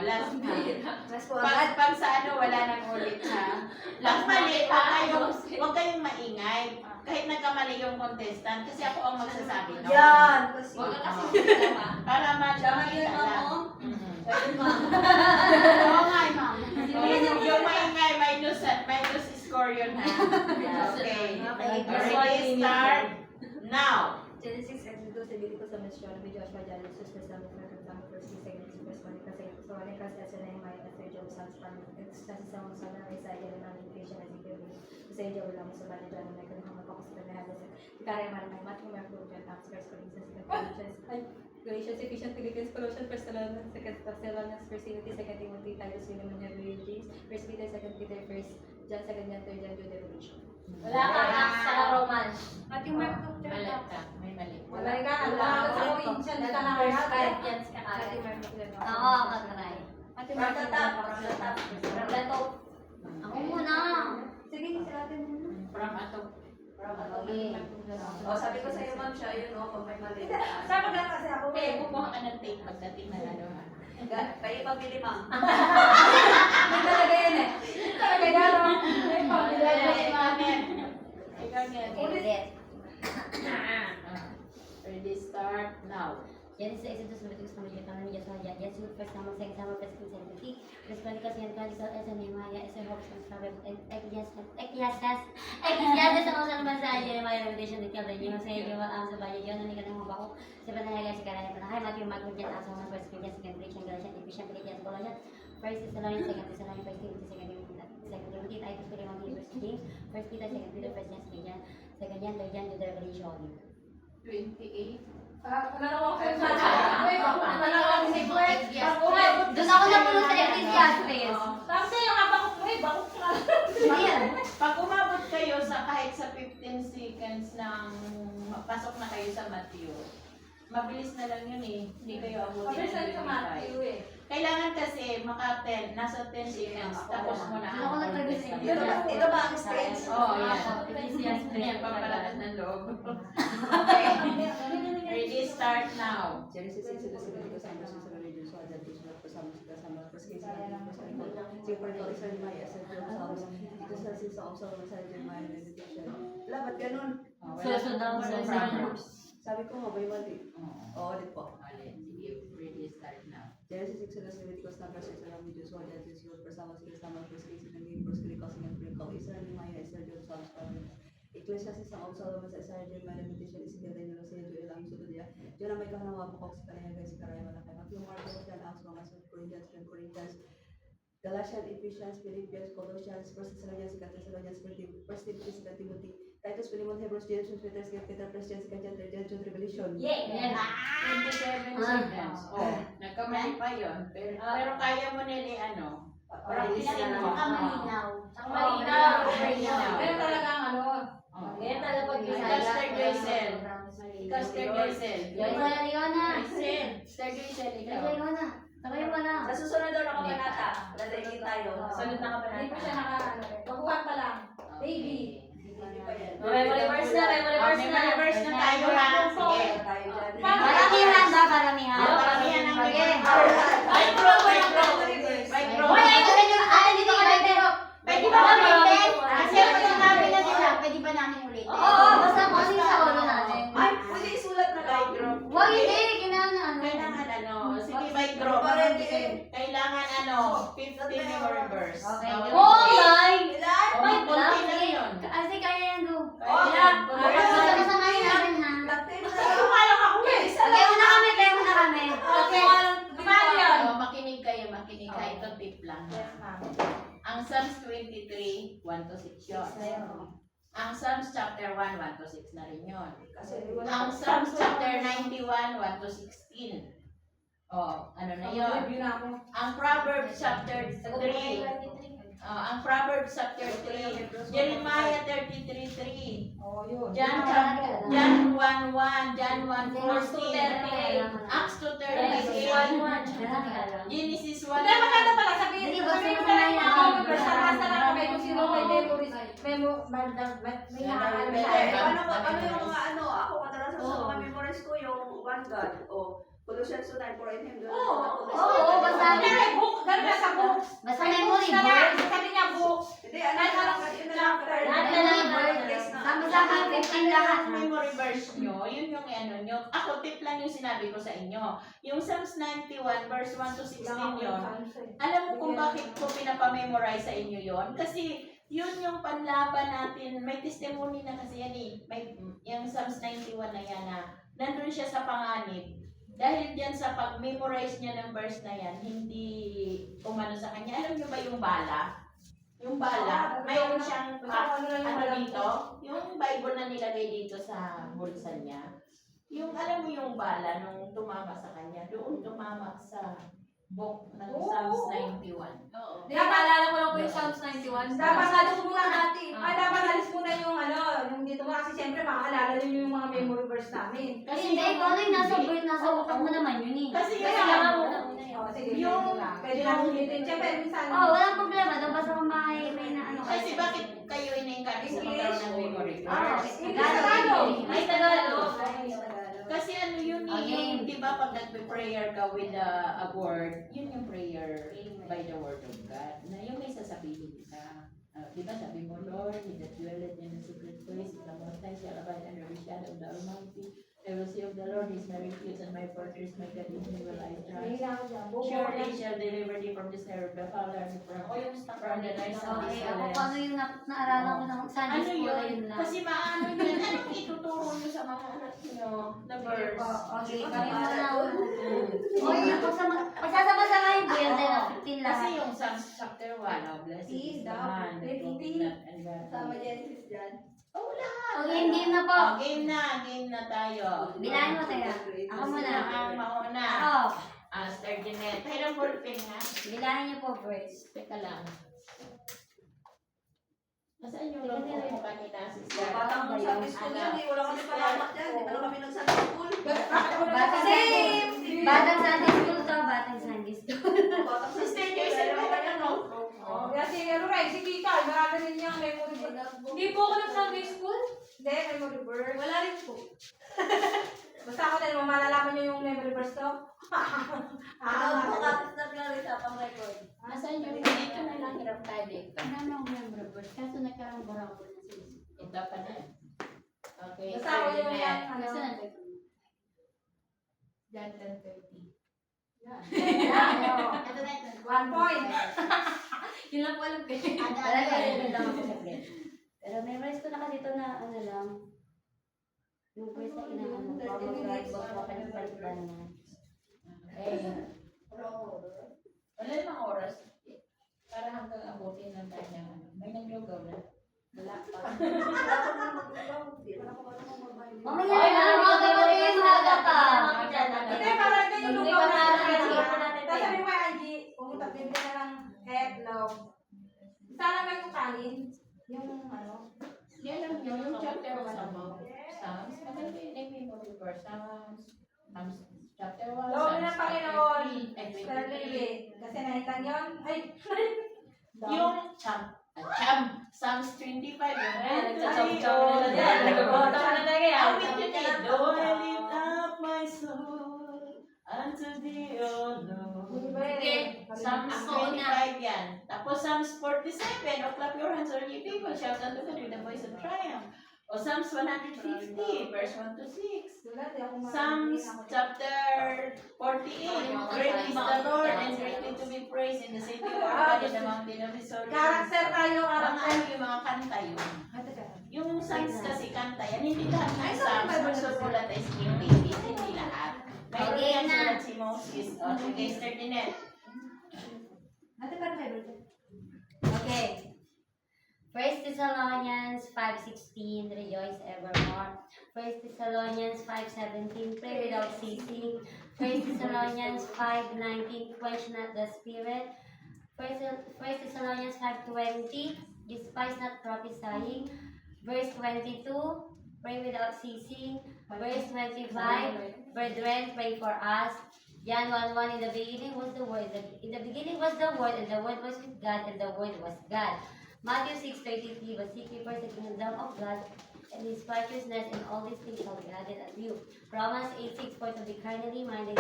Last minute. Mas po Pag sa ano, wala nang ulit ha. Last mali, huwag kayong maingay. Kahit nagkamali yung contestant, kasi ako ang magsasabi. No? Yan. Huwag ka kasi para makita lang. Oo nga, ma'am. Yung maingay, minus score yun ha. Okay. Ready, start now. Genesis, Exodus, Leviticus, Deuteronomy, Joshua, Genesis, Psalms, Example, First Kings, Second Kings, First Chronicles, Esther, Nehemiah, Esther, Job, Psalms, Psalms, Isaiah, Jeremiah, Ezekiel, Ezekiel, Ulam, Sabana, John, Michael, Muhammad, Pocos, Benahal, Zechariah, Malachi, Matthew, Mark, Luke, John, Acts, First Corinthians, Second Corinthians, Galatians, Ephesians, Philippians, Colossians, First Thessalonians, Second Thessalonians, First Timothy, Second Timothy, Titus, Philemon, Hebrew, James, First Peter, Second Peter, First John, Second John, Third John, Jude, Revelation. Wala kang Acts sa Romans. At yung Mark, Luke, John, Mali Acts. ka. May mali. Wala ka, wala ka sa Corinthians ka na kaya. Corinthians ka At yung kagad. Mark, Luke, John, Acts. Oo, katry. At yung Mark, Luke, John, Acts. Plato. Ako muna. Sige, sa atin muna. From ato. Okay. O, sabi ko sa'yo, ma'am, siya yun, o, pag may mali. Sama ka kasi ako. Okay, kukuha ka ng tape pagdating na ano ha. Kayo pabili, ma'am. May talaga yan eh. Talaga yan. May pamilya. Ikaw yan. Ulit. Ready, start now. Genesis, Exodus, Leviticus, Numeri, Deuteronomy, Joshua, Judges, First Samuel, Second Samuel, First Kings, Second Kings, First Chronicles, Second Chronicles, Esther, Nehemiah, Esther, Hope, Proverbs, Ecclesiastes, ang usan naman sa Jeremiah, Revelation, Ezekiel, Daniel, Hosea, Joel, Amos, Obadiah, John, Nika, ng Habakkuk, Zephaniah, Zechariah, Malachi, Matthew, Mark, Luke, John, Acts, Romans, First Corinthians, Second Corinthians, Galatians, Ephesians, Philippians, Colossians, First Thessalonians, Second Thessalonians, First Timothy, Second Timothy, Titus, Philemon, Hebrews, James, First Peter, Second Peter, First John, Second John, Third John, Jude, Revelation. 28. Nalawa ko yung Doon ako napunod sa Ecclesiastes. Tapos yung abakot mo eh, bakot ka. Pag umabot kayo sa kahit sa 15 seconds ng pasok na kayo sa Matthew, mabilis na lang yun eh. Hindi kayo abutin Mabilis na ng sa Matthew 25. eh. Kailangan kasi maka 10, nasa 10 seconds, tapos mo na Ako ang nag-review contest sa ng Ito ba ang stage? Oo, yan. Ecclesiastes. Yan, pampalakas ng loob. Okay. Ready, start now. Genesis, Exodus, Leviticus, Numbers, Deuteronomy, Joshua, Judges, Psalms, First Kings, Second Kings, Second Chronicles, Nehemiah, Esther, Job, Psalms, dito sa Song of Solomon, sa Jeremiah, Revelation. Wala, ba't ganun? Susunod ako sa Proverbs. Sabi ko nga, may mali. O, ulit po. Alin, sige, ready, start now. Genesis, Exodus, Leviticus, Numbers, Deuteronomy, Joshua, Judges, First Samuel, Second Samuel, First Kings, Second Kings, First Chronicles, Second Chronicles, Israel, Nehemiah, Esther, Job, Psalms, Proverbs, Ecclesiastes, Song of Solomon, sa Isaiah, Jeremiah, Revelation, Ezekiel, Daniel, Hosea, Joel, Amos, Obadiah, John, ang may kahanawa, Habakkuk, Zechariah, Zechariah, Malachi, Matthew, Mark, Luke, John, Acts, Romans, Corinthians, Second Corinthians, Galatians, Ephesians, Philippians, Colossians, First Thessalonians, Second Thessalonians, First Timothy, Second Timothy, Titus, Philemon, Hebrews, James, Peter, Second Peter, First John, Second John, Third John, Jude, Revelation. Yeah. 27 seconds. Oh, nagkamali pa yun. Pero kaya mo nila ano. Practice na lang. Ang malinaw. Ang malinaw. Malinaw. Ganyan talaga ang ano. Ganyan talaga pag Caster Joycel. Caster Joycel. Caster Joycel, ikaw. Sabay mo na. Sa susunod daw na kabanata, lalagay tayo. Sunod na Hindi pa kabanata. siya naka ano. Baguhan pa lang. Baby. Hindi pa yan. Memory verse verse na, memory verse na. Memory verse na tayo ha. Sige. Tayo dyan. Paramihan ba? Paramihan. Paramihan ang Sige. By group. Hoy, ay, dito ka na, pero Pwede ba ulitin? Kasi sinabi na nila, pwede ba namin ulitin? Oo, basta kasi sa ulo natin. Ay, pwede isulat na By lang. group. Wag hindi, kailangan Kailangan sige by group. Kailangan 50 memory verse. Okay. Oh, my! Ilan? Wait kunti lang, na sige. yun. Kasi kaya yan, go. Kaya yan. Basta-basta natin ha. Latin na. Kaya muna kami. Okay. Makinig kayo. Ito tip lang. Ang Psalms 23, 1 to 6 yun. Ang Psalms chapter 1, 1 to 6 na rin yun. Ang Psalms chapter 91, 1 to 16. Ano na yun? Ang Proverbs chapter 3. Ang Proverbs chapter 3. Jeremiah 33:3. John 1:1. John 1:14. Acts 2:38. Genesis 1. Hindi, maganda pala. Sabihin Hindi, ko basta na kumain yung na mga ako. members. Basta na kami kung sino may memories. May nakakaalam siya. Ano yung mga ako kadalasan sa mga memories ko yung one God o Colossians 2:9 for in him the Oo, basta. Hindi, may book. Ganun na sa book. Basta May memory books na lang. verse. Sabi niya book. Hindi, ano yun na lang Lahat na lang verse. Sama-sama 15 lahat. Ang memory verse nyo, yun yung ano nyo. Ako, tip lang yung sinabi ko sa inyo. Yung Psalms 91, verse 1 to 16 yun. Alam mo kung bakit ko pinapamemorize sa inyo yon? Kasi yun yung panlaban natin. May testimony na kasi yan eh. Yung Psalms 91 na yan na nandun siya sa panganib. Dahil diyan sa pag-memorize niya ng verse na yan, hindi umano sa kanya. Alam niyo ba yung bala? Yung bala, mayroon siyang ano dito, yung Bible na nilagay dito sa bulsa niya. Yung alam mo yung bala nung tumama sa kanya, doon tumama sa book ng Psalms 91. Oo. Di ba, naalala ko lang po yung Psalms 91. Dapat alis muna natin. Dapat alis muna yung yung dito mo. Kasi siyempre, makaalala nyo yung mga memory verse namin. Kasi hindi, kung ano yung nasa utak mo naman yun eh. Kasi Kaya yung nga muna sige. Yung- Pwede natin ulitin. Siyempre, minsan. Walang problema. Doon basta kung may na ano. Kasi bakit kayo in-encourage sa magkaroon ng memory verse? Tagalog. Ay, Tagalog. Kasi ano yun yung, di ba pag nagpe-prayer ka with a word, yun yung prayer by the word of God. Na yung may sasabihin ka. Di ba sabi mo, Lord, he that dwelleth in the secret place of the Most High shall abide under the shadow of the Almighty. I will say of the Lord is my refuge and my fortress, my God in him will I trust. Surely he shall deliver thee from the snare of the fowler and from the noise of the Okay, ako pestilence. kung ano yung naaralan ko ng Sunday Ano school, yun? ayun lang. Kasi maano yun? Anong ituturo nyo sa mga anak nyo? The verse. Okay, kami muna. Oy, pagsasama-samahin ko yan, 10 of 15 Kasi lahat. yung Psalms chapter 1, blessed is the man that walketh not in the Sama Genesis dyan. Oh, lahat. Okay, game na po. Game na tayo. Bilahin mo tayo. Ako muna. Ang mauna. Ako. Star Jeanette. Mayroong ballpen nga. Bilahin niyo po first. Teka lang. Nasaan yung logo mo kanina, sister? Batang nung Sunday school yan, wala kami palamak dyan. Di ba na kami nung Sunday school? Batang Sunday school to, batang Sunday school. Batang Sister Joyce, ano ba yan, no? Kaya si Ray, si Kika, marami rin niyang memory verse. Hindi po ako nag-Sunday school. Hindi, memory verse. Wala rin po. Basta ako din, malalaman niyo yung memory verse to. Kapit na Clarissa pang record. Nasaan yung dito na lang hirap tayo dito? Ano ang member verse? Kaso nagkaroon ba ako na sis? Ito pa na. Okay, Basta ako Star yung Jeanette. Nasaan ang John 10:30. Ito na ito. 1 point. Yun lang po alam ko. Talaga, yun lang ako sa plate. Pero memorize ko na kasi ito na ano lang. Yung first na inaano ko. Huwag ka ng palitan na. Wala namang oras. Para hanggang abutin ng kanyang ano. May naglugaw na. Wala pa. Mamaya na, mga kapatid, maaga pa. Hindi, para ito yung Hindi lugaw pa na natin. Tapos sabi mo, Angie, pumunta din ka ng eggnog. Isa lang lang yung kanin. Yung ano. Yan lang yun. Yung chapter 1 about Psalms. Maganda yun yung memory verse. Psalms chapter 1. Lord ng Panginoon, Ay, sa Lili. Kasi nahitan yun. Ay, yung Psalms 25. Yung Nagsasaw-saw na lang. unto thee, O Lord. Sige, Psalms ako na. 25 yan. Tapos Psalms 47, O clap your hands, all ye people, shout unto God with the voice of triumph. O Psalms 150, verse 1 to 6. Psalms chapter 48, great is the Lord and greatly to be praised in the city of our God, in the mountain of his holy hills. Karakter tayo, Mga karakter. ano yung mga kanta yun. Yung Psalms kasi kanta yan, hindi lahat ng Psalms nagsusulat ay King David, hindi lahat. Mayroon Okay yan na. sulat si Moses. O sige, start din eh. Okay. 1 Thessalonians 5:16, rejoice evermore. 1 Thessalonians 5:17, pray without ceasing. 1 Thessalonians 5:19, quench not the spirit. 1 Thessalonians 5:20, despise not prophesying. Verse 22, pray without ceasing. Verse 25, brethren, pray for us. John 1:1, in the beginning was the Word. In the beginning was the Word, and the Word was with God, and the Word was God. Matthew 6:33, but seek ye first the kingdom of God and his righteousness, and all these things shall be added unto you. Romans 8:6, for to be carnally minded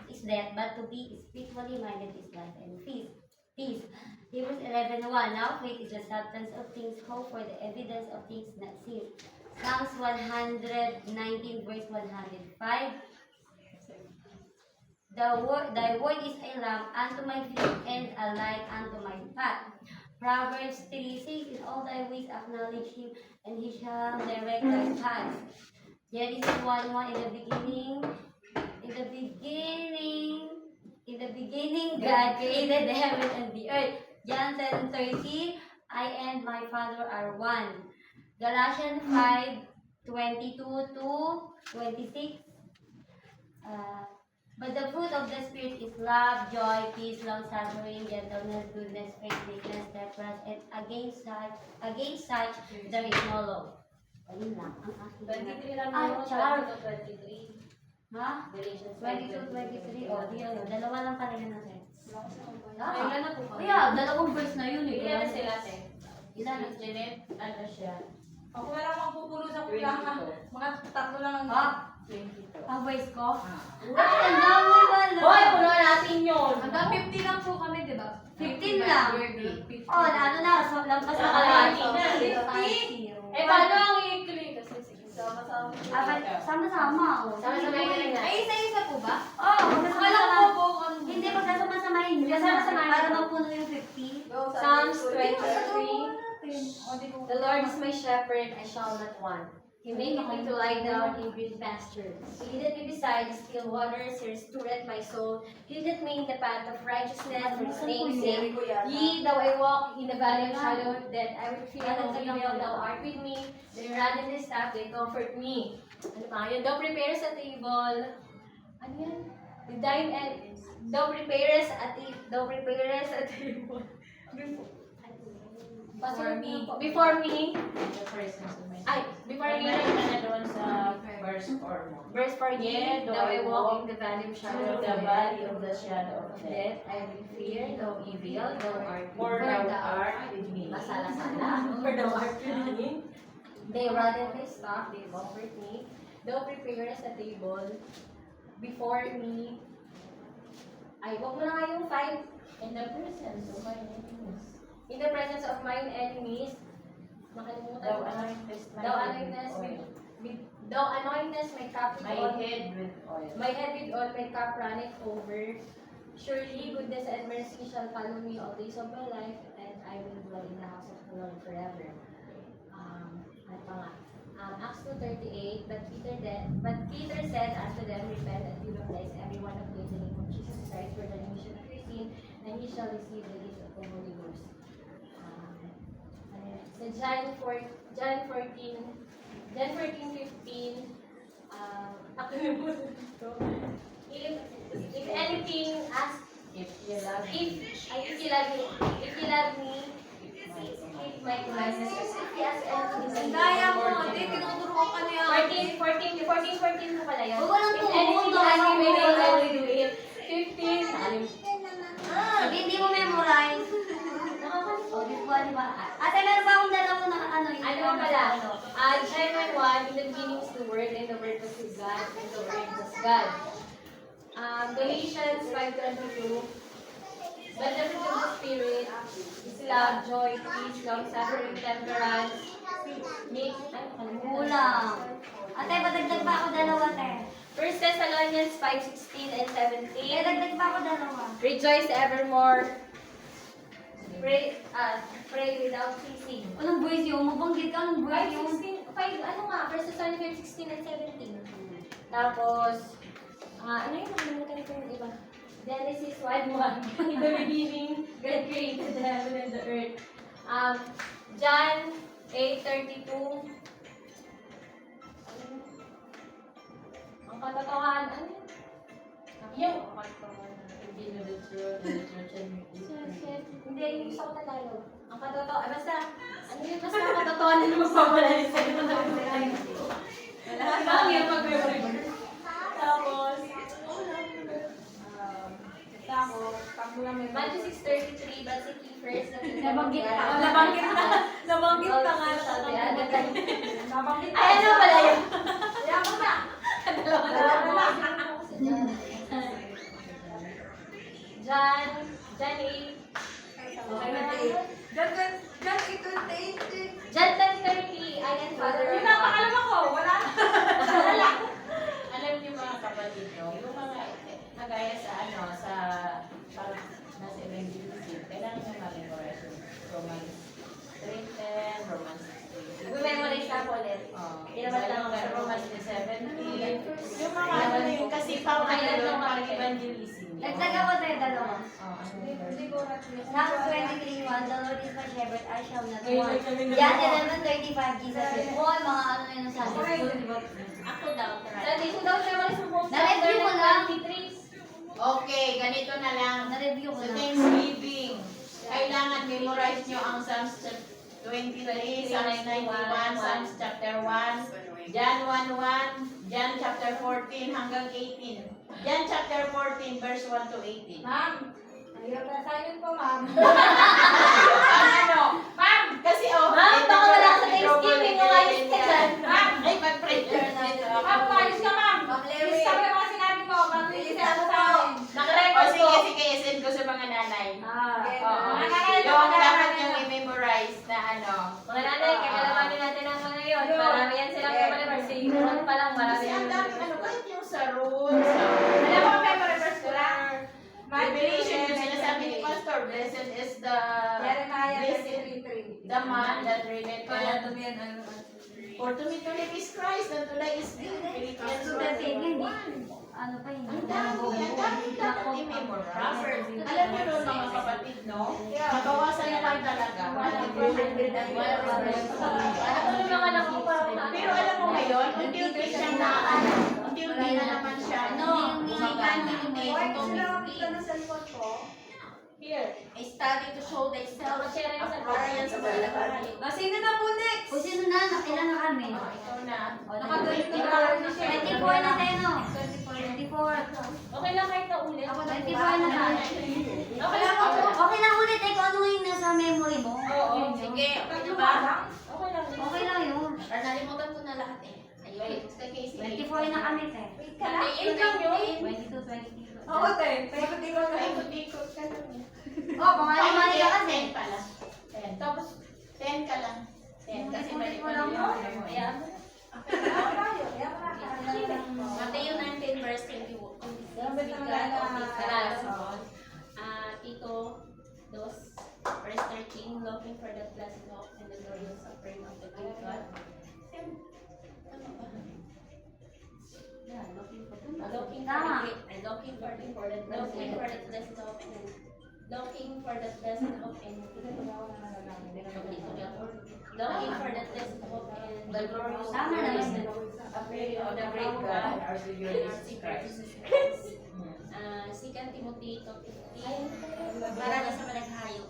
is death, but to be spiritually minded is life and peace. Hebrews 11:1, now faith is the substance of things hoped for, the evidence of things not seen. Psalms 119, verse 105, thy word is a lamp unto my feet and a light unto my path. Proverbs 3:6, in all thy ways acknowledge him, and he shall direct thy paths. Genesis 1:1, in the beginning, God created the heaven and the earth. John 10:30, I and my Father are one. Galatians 5:22-26. But the fruit of the Spirit is love, joy, peace, long-suffering, gentleness, goodness, faith, meekness, temperance, and against such there is no law. Ayun lang, ang aking 23 lang Ay, yun, char. 23. Ha? Galatians 22, 23. O, di ano, dalawa lang pala yun natin. Ilan na po kami? Kaya, dalawang verse na yun eh. Ilan na sila, te? Ilan na? Jeanette, ano siya? Ako na lang magpupulo sa kulangan. 22. Mga tatlo lang ang... Ah, 22. ang voice ko? Ay, ang dami pala. Hoy, puno natin yun! Hanggang 50 lang po kami, di ba? 15 lang. Oh, ano na, so lampas na Kalahati kalahati. na. 50? Eh, paano ang i-click? Kasi sige. Sama-sama. Sama-sama. Sama-sama yun na. Ay, isa-isa po ba? Oh, Akala ko po, hindi, magsasama-samahin nyo. Magsasamahin Para mo. magpuno yung 50. Psalms 23. The The Lord is my shepherd, I shall not want. He maketh me to lie down in green pastures. He leadeth me beside the still waters. He restoreth my soul. He leadeth me in the path of righteousness for his name's sake. Yea, though I walk in the valley of shadow of death, I will fear no evil. Thou art with me. Thy rod and thy staff, they comfort me. Ano pa yun? Thou preparest a table. Ano yan? With thine and thou preparest a table. Before me. The presence of my Ay, before me. Meron ka na doon sa verse 4 mo. Verse 4, Yeah, though I walk in the valley of shadow Through of the death, valley of the shadow of death, I will fear no evil, thou art for with thou me. art with me. Masala-sala, for thou art with me. They rod and they staff, they comfort me. Thou preparest a table before me. Ay, wag mo na nga yung 5. In the presence of my enemies. In the presence of mine enemies, makalimutan Thou ko. anointest my Thou head anointest with oil. Thou anointest my cup with My oil. head with oil. My head with all my cup runneth over. Surely goodness and mercy shall follow me all days of my life, and I will dwell in the house of the Lord forever. Ano pa nga? Acts 2:38. But Peter said unto them, repent and be baptized every one of you in the name of Jesus Christ for the remission of your sin, and ye shall receive the gift of the Holy Ghost. So John 14:15. If anything, ask. If you love If me, you love me, keep my commandments. If you ask anything, Daya mo, ate, tinuturuan ka niya. 14 mo pala yun. Huwag walang If tumuon, anything, daya ask me, mo. may I will do it. 15, Hindi mo memorize. O, di ba? Ate, meron pa akong dalawa na ano. ano pala? John 1:1, in the beginning was the Word, and the Word was with God, and the Word was God. Galatians 5:22. But the fruit of the Spirit is love, joy, peace, long-suffering, temperance, Kulang. Ate, padagdag pa ako dalawa, te. 1 Thessalonians 5:16 and 17. Dagdag pa ako dalawa. Rejoice evermore. Pray without ceasing. Anong voice yun? Mabanggit ka, anong voice yun? 5:16, ano nga, 1 Thessalonians 5:16 and 17. Tapos, ano yung nakalimutan ko yung iba? Genesis 1:1. In the beginning, God created the heaven and the earth. John 8:32. Ang katotohanan, ano yun? Yung hindi, yung gusto ko Tagalog. Ang katotohanan, basta, ano yun, basta ang katotohanan na magpapala yung sa'yo. Wala yung mag-reverse. Tapos, Matthew 6:33, but seek ye first the kingdom of Nabanggit God. ka. Nabanggit ka. Nabanggit ka nga. Nabanggit Ay, ano pala yun? Kaya mo na. John 8. Okay na yun? John 8:28. John 10:30, I and Father. Yung napakalam ako. Wala. Alam niyo mga kapatid, no? Yung mga nagaya sa sa parang nasa evangelism, kailangan nyo ma-memorize yung Romans 3:10, Romans 6:8. Memorize na po ulit. Pinabas lang ako sa Romans 3:17. Yung mga ano na yun, kasi pang evangelism. Dagdag ako, te, dalawa. Ano yun? Psalms 23:1, the Lord is my shepherd, I shall not want. Yan, 11:35, Jesus said, boy, mga ano yun ang sabi. Ako daw, Tradition daw siya malis ng buong Na-review ko lang. 23. Okay, ganito na lang. Na-review ko Sa na. Thanksgiving, kailangan memorize nyo ang Psalms 23, Psalms 91, Psalms chapter 1, John 1:1, John chapter 14 hanggang 18. John chapter 14, verse 1 to 18. Ma'am. Ayun na silent po, ma'am. Ano? Ma'am, kasi Ma'am, baka wala sa Thanksgiving, umayos ka dyan. Ma'am, ay mag-prayer na ito. Ma'am, ayos ka, ma'am. Please, sabi mo mga sinabi mo. Mag-release ako sa akin. Nakarecord O po. sige, send ko sa mga nanay. Oo. Mga nanay, Yung mga dapat nanay. nyo i-memorize na ano. Mga nanay, kakalabanin natin ang mga yun. Marami yan silang kapalibar. Sa Yukon pa lang, marami Kasi yan. ang dami, ano, kahit yung sa rules, Alam mo, may reverse ko lang. Revelation, yung sinasabi ni Pastor, blessed is the Jeremiah blessed 33:3. the man that readeth Kaya tumiyan ano. For to me to live is Christ, and to die is gain. Philippians So, that's it, hindi. 1:1. Ano pa yun? Ang dami dapat i-memorize. Alam niyo nun mga kapatid, no? Mabawasan naman talaga. Ano yung mga anak ko parang Pero alam mo ngayon, unti-unti siyang nakakano. Unti-unti na naman siya, no? Here. I study to show thyself. Mag-share yung sa Aquarian sa balalabanin. Sino na po next? O sino na? Ilan na kami? Ikaw na. Naka-24 24 na tayo, no? 24. Okay lang kahit na ulit. 24 na tayo. Okay lang ako. Okay lang ulit, eh, kung ano yung nasa memory mo. Oo. Sige, okay na ba? Okay lang. Okay lang yun. Or nalimutan ko na lahat eh. Ayun, kay Casey. 24 na kami, te. Eight lang yun. 22, 23. Oo, te. Paikot-ikot ka. Paikot-ikot ka lang eh. Oh, pangalimali ka kasi. 10 pala. 10. Tapos, 10 ka lang. 10. Kasi mali mo lang mo. mo. Ayan. Mateo 19 verse 21. Tito 2 verse 13, looking for the blessed hope and the glorious suffering of the great God. Looking for the blessed hope and looking for the blessed hope and looking for the blessed hope and the glorious Tama naman. Appearing of the great God, our Savior Jesus Christ. 2 Timothy 2:15. Marami sa malaghayo.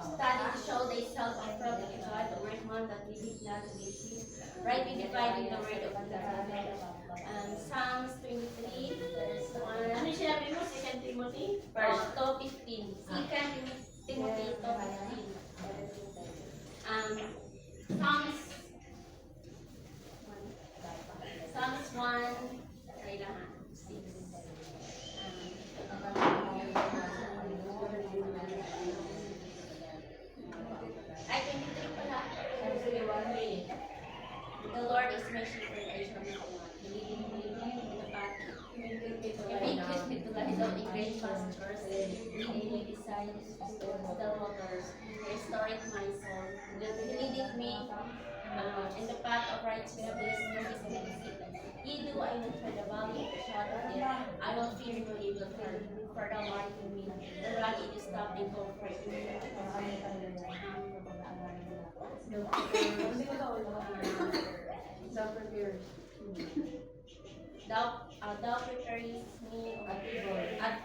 Study to show thyself approved to God, the workman that needeth not to be ashamed, rightly dividing the word of God. Psalms 23 verse 1. Ano sinabi mo? 2 Timothy? 2:15. 2 Timothy 2:15. Psalms 1, sorry lang ha, 6. wisdom and great pastors, leading my desires, still waters, restoring my soul, leading me in the path of righteousness for his name's sake. Yea, though I walk through the valley of the shadow of death, I will fear no evil, for thou art with me. The rod and the staff they comfort me.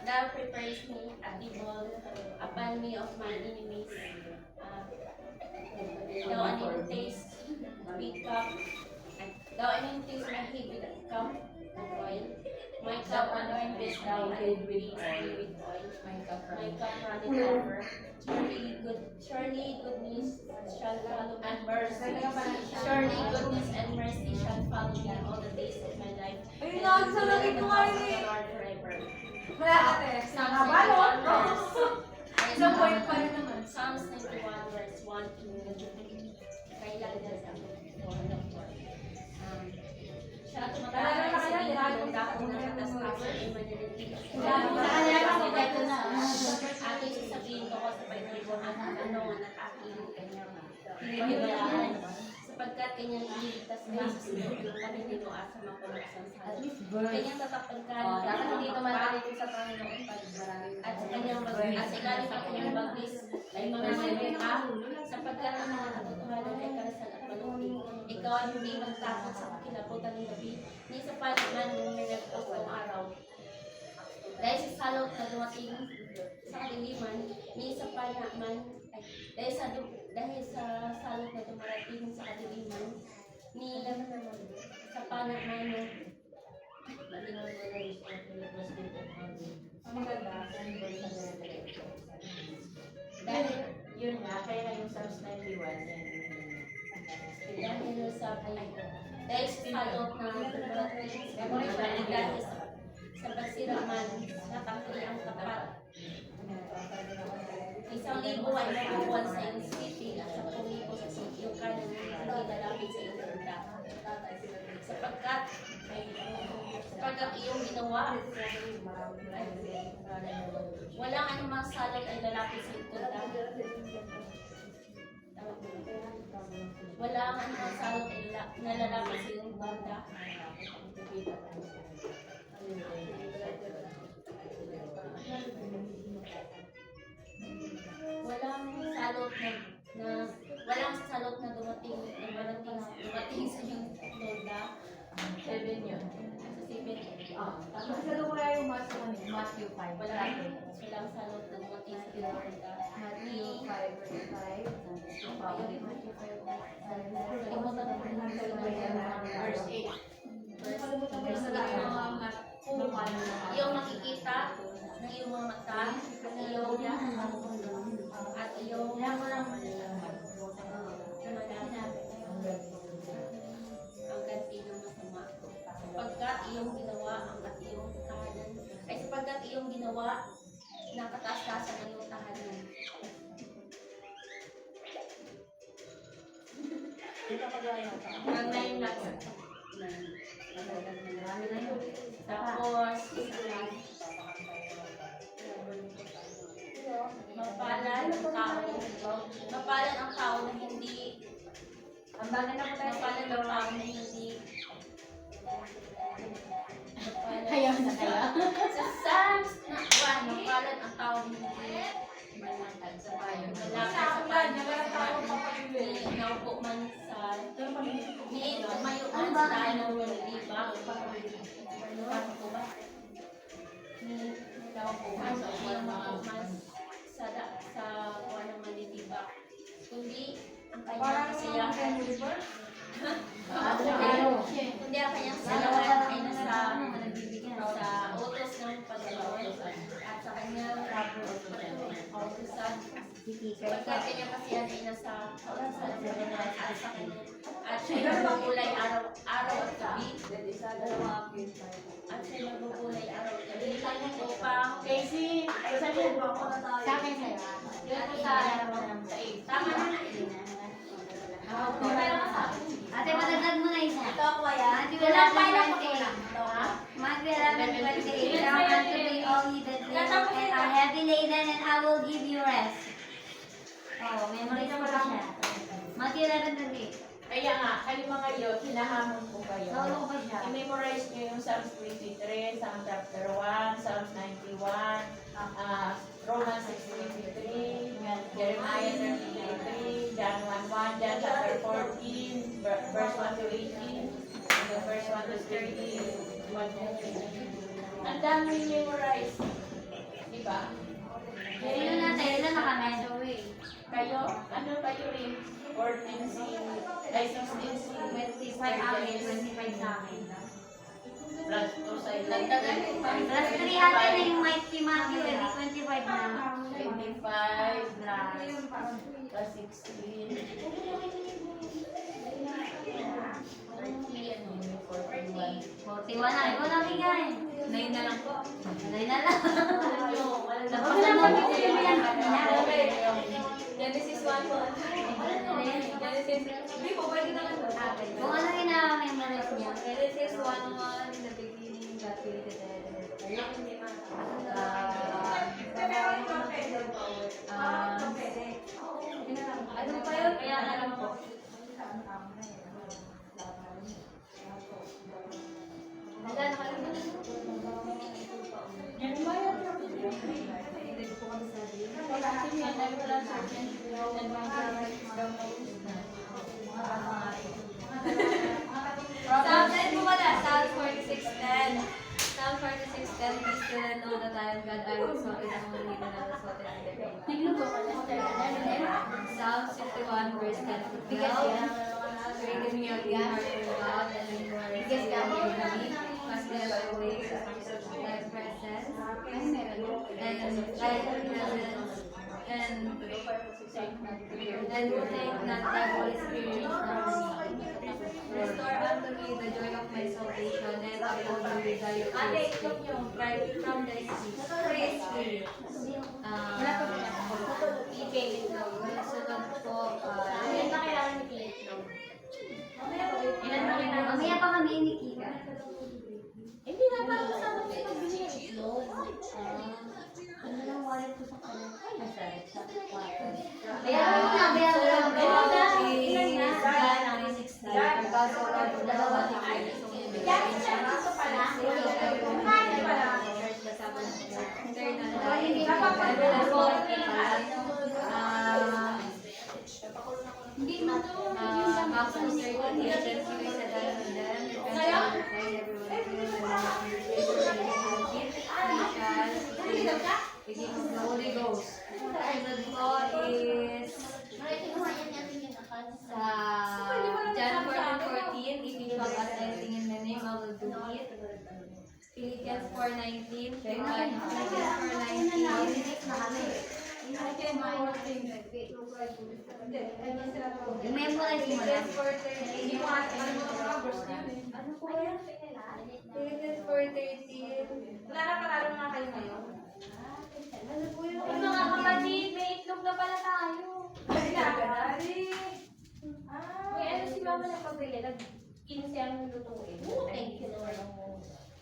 Thou preparest me a table upon me of my enemies. Thou anointest with cup. Thou anointest my head with a cup of oil. My cup anointest thou and with oil. My cup runneth over. Surely goodness shall follow me, and mercy. Surely goodness and mercy shall follow me all the days of my life. Ayun na, sa lagi ko nga yun eh. Lord forever. Wala ka, te. Psalms 91 verse. Isang point pa rin naman. Psalms 91 verse 1 to kailan din sa siya tumatawag sa iyo ng dakong na katas-kaso ay mananatili. Aking sasabihin ko sa Panginoon at tanungan at aking kanyang pinipilaan sapagkat kanyang ililigtas ka sa sunod ng kanilino at sa mapulaksang sala. Kanyang tatapagkan Dapat hindi tumatalik sa Panginoon pag marami. at sa kanyang at sa ilalim ng kanyang bagwis ay mamamayin ka sapagkat ang mga katotohanan ay karasal at malupi. Ikaw ay hindi magtakot sa kakilabutan ng gabi, ni sa panaman ng minagpos ng araw. Dahil sa salot na dumating sa kadiliman, ni sa panaman, dahil sa salot na dumarating sa kadiliman, ni sa panaman ng Dahil yun nga, kaya yung Psalms 91 dahil sa salot na dumarating sa kadiliman, dahil sa pagsiraman, natakli ang tapat. 1,000 ay nakukuha sa iyong city at 10,000 sa sityo ka na hindi lalapit sa iyong tanda. Sapagkat iyong ginawa, walang anumang salot ay lalapit sa iyong tanda. Walang anumang salot ay nalalapit sa iyong tanda. Walang salot na dumating sa iyong tolda. 7 yun. Sa 7. Masyado ko lang yung Matthew 5. Walang salot na dumating sa iyong tolda. Matthew 5 verse 5. Verse 8. Iyong makikita ng iyong mga mata, at iyong ang ganti ng masama. Sapagkat iyong ginawa ang iyong tahanan, ay sapagkat iyong ginawa na kataas-taasan ang iyong tahanan. Hanggang 9 lang yun. Tapos, mapalan ang tao na hindi Ang bagay na po tayo sa mapalan ang tao na hindi Ayaw na kaya. sa Psalms na 1, mapalan ang tao na hindi malakad sa bayan. Malakad sa bayan. Naupo man sa tumayo man sa dahil ng malibag. Naupo man sa kuha ng malibag. Kundi ang kanyang kasiyahan. Kundi ang kanyang kasiyahan ay nasa utos ng Panginoon at sa kanyang kautusan. Sapagkat kanyang kasiyahan ay nasa kautusan ng Panginoon at siya'y nagugulay araw at gabi. At siya'y nagugulay araw at gabi. Upang Casey, sasabihin mo ako na tayo. sa akin sa'yo. Yun po sa 8. Tama na. Ate, matagdag mo na isa. Ito ako kaya. Matthew 11:28. Matthew 11:28. Thou art to be all ye the and are heavy laden, and I will give you rest. Oh, memorize mo pa siya. Matthew 11:28. Kaya nga, kayo mga youth, hinahamon ko kayo. Solo pa siya. I-memorize nyo yung Psalms 23, Psalm chapter 1, Psalms 91, Romans 6:23, Jeremiah 33, John 1:1, John chapter 14, verse 1 to 18, and the verse 1 to 30, 1 to 3. Ang dami memorize. Diba? Ilan na tayo? Ilan na kami? Kayo, ano kayo rin? 14C, ay 16C, 25 akin, 25 sa akin. plus 2 sa Plus 300 na yung Mighty Matthew, edi 25 na. 25, plus 16, 41. 41 na. Ikaw na bigay. 9 na lang po. 9 na lang. Dapat na lang pag-ibig mo yan. Genesis 1 po. Genesis, hindi po, pwede na lang po. Kung ano yung na-memorize niya. Genesis 1:1, in the beginning, God created the heaven and the earth. Ano pa yun? Kaya na lang po. Wala, nakalimutan ko. Psalm 10 po wala. Psalm 46:10. Psalm 46:10. Be still and know that I am God. I will exalt you among the heathen. I will exalt you in the earth. Psalm 61 verse 10 to 12. Created me a clean heart, O God, and renew a right spirit within me. Must live by ways of thy presence. And take not thy Holy Spirit from me. Restore unto me the joy of my salvation, and uphold me with thy spirit. Right from thy free spirit. Sunod po, Ilan ba kailangan ni Kate? Ilan ba kailangan? Mamaya pa kami ni Kika. Hindi na parang kasama ko yung pagbili. Ano lang wallet ko sa kanya? Bayaran Bayaran mo na, bayaran mo na. Ilan na? Hindi mo to. the Holy Ghost. Sunod po is sa John 14:14, if you shall ask anything in my name, I will do it. Philippians 4:19, Philippians 4:19. Memorize mo lang. Ano po yan? Philippians 4:13. Wala na panalo nga kayo ngayon. Ano po yun? Ay, mga kapatid, may itlog na pala tayo. Ay, nagari. May ano si mama na pagbili, nag-15 ang lutuin. Thank you, Lord.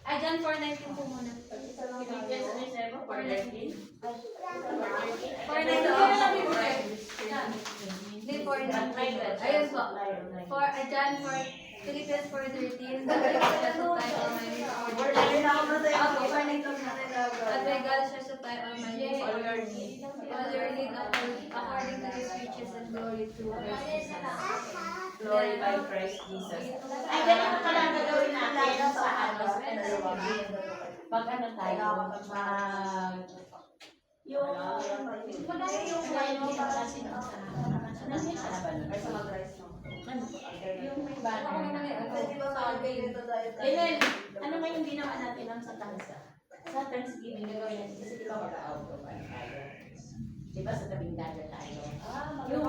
Ay, John 4:19 po muna. Philippians 4:19. 4:19. Hindi, 4:19. Ayun po. John 4, Philippians 4:13. The Lord shall supply all my needs according At my God shall supply all my needs All your needs. all your need according to His riches and glory through Christ Jesus. Glory by Christ Jesus. Ay, ganito pala ang gagawin natin sa ano, sa pag ano tayo, yung ngayon mo para yung may banner. Ellen, ano nga yung ginawa natin ang sa tansa? Sa Thanksgiving gagawin natin kasi di ba mag-out of ano tayo? Di ba sa tabing dagat tayo? Yung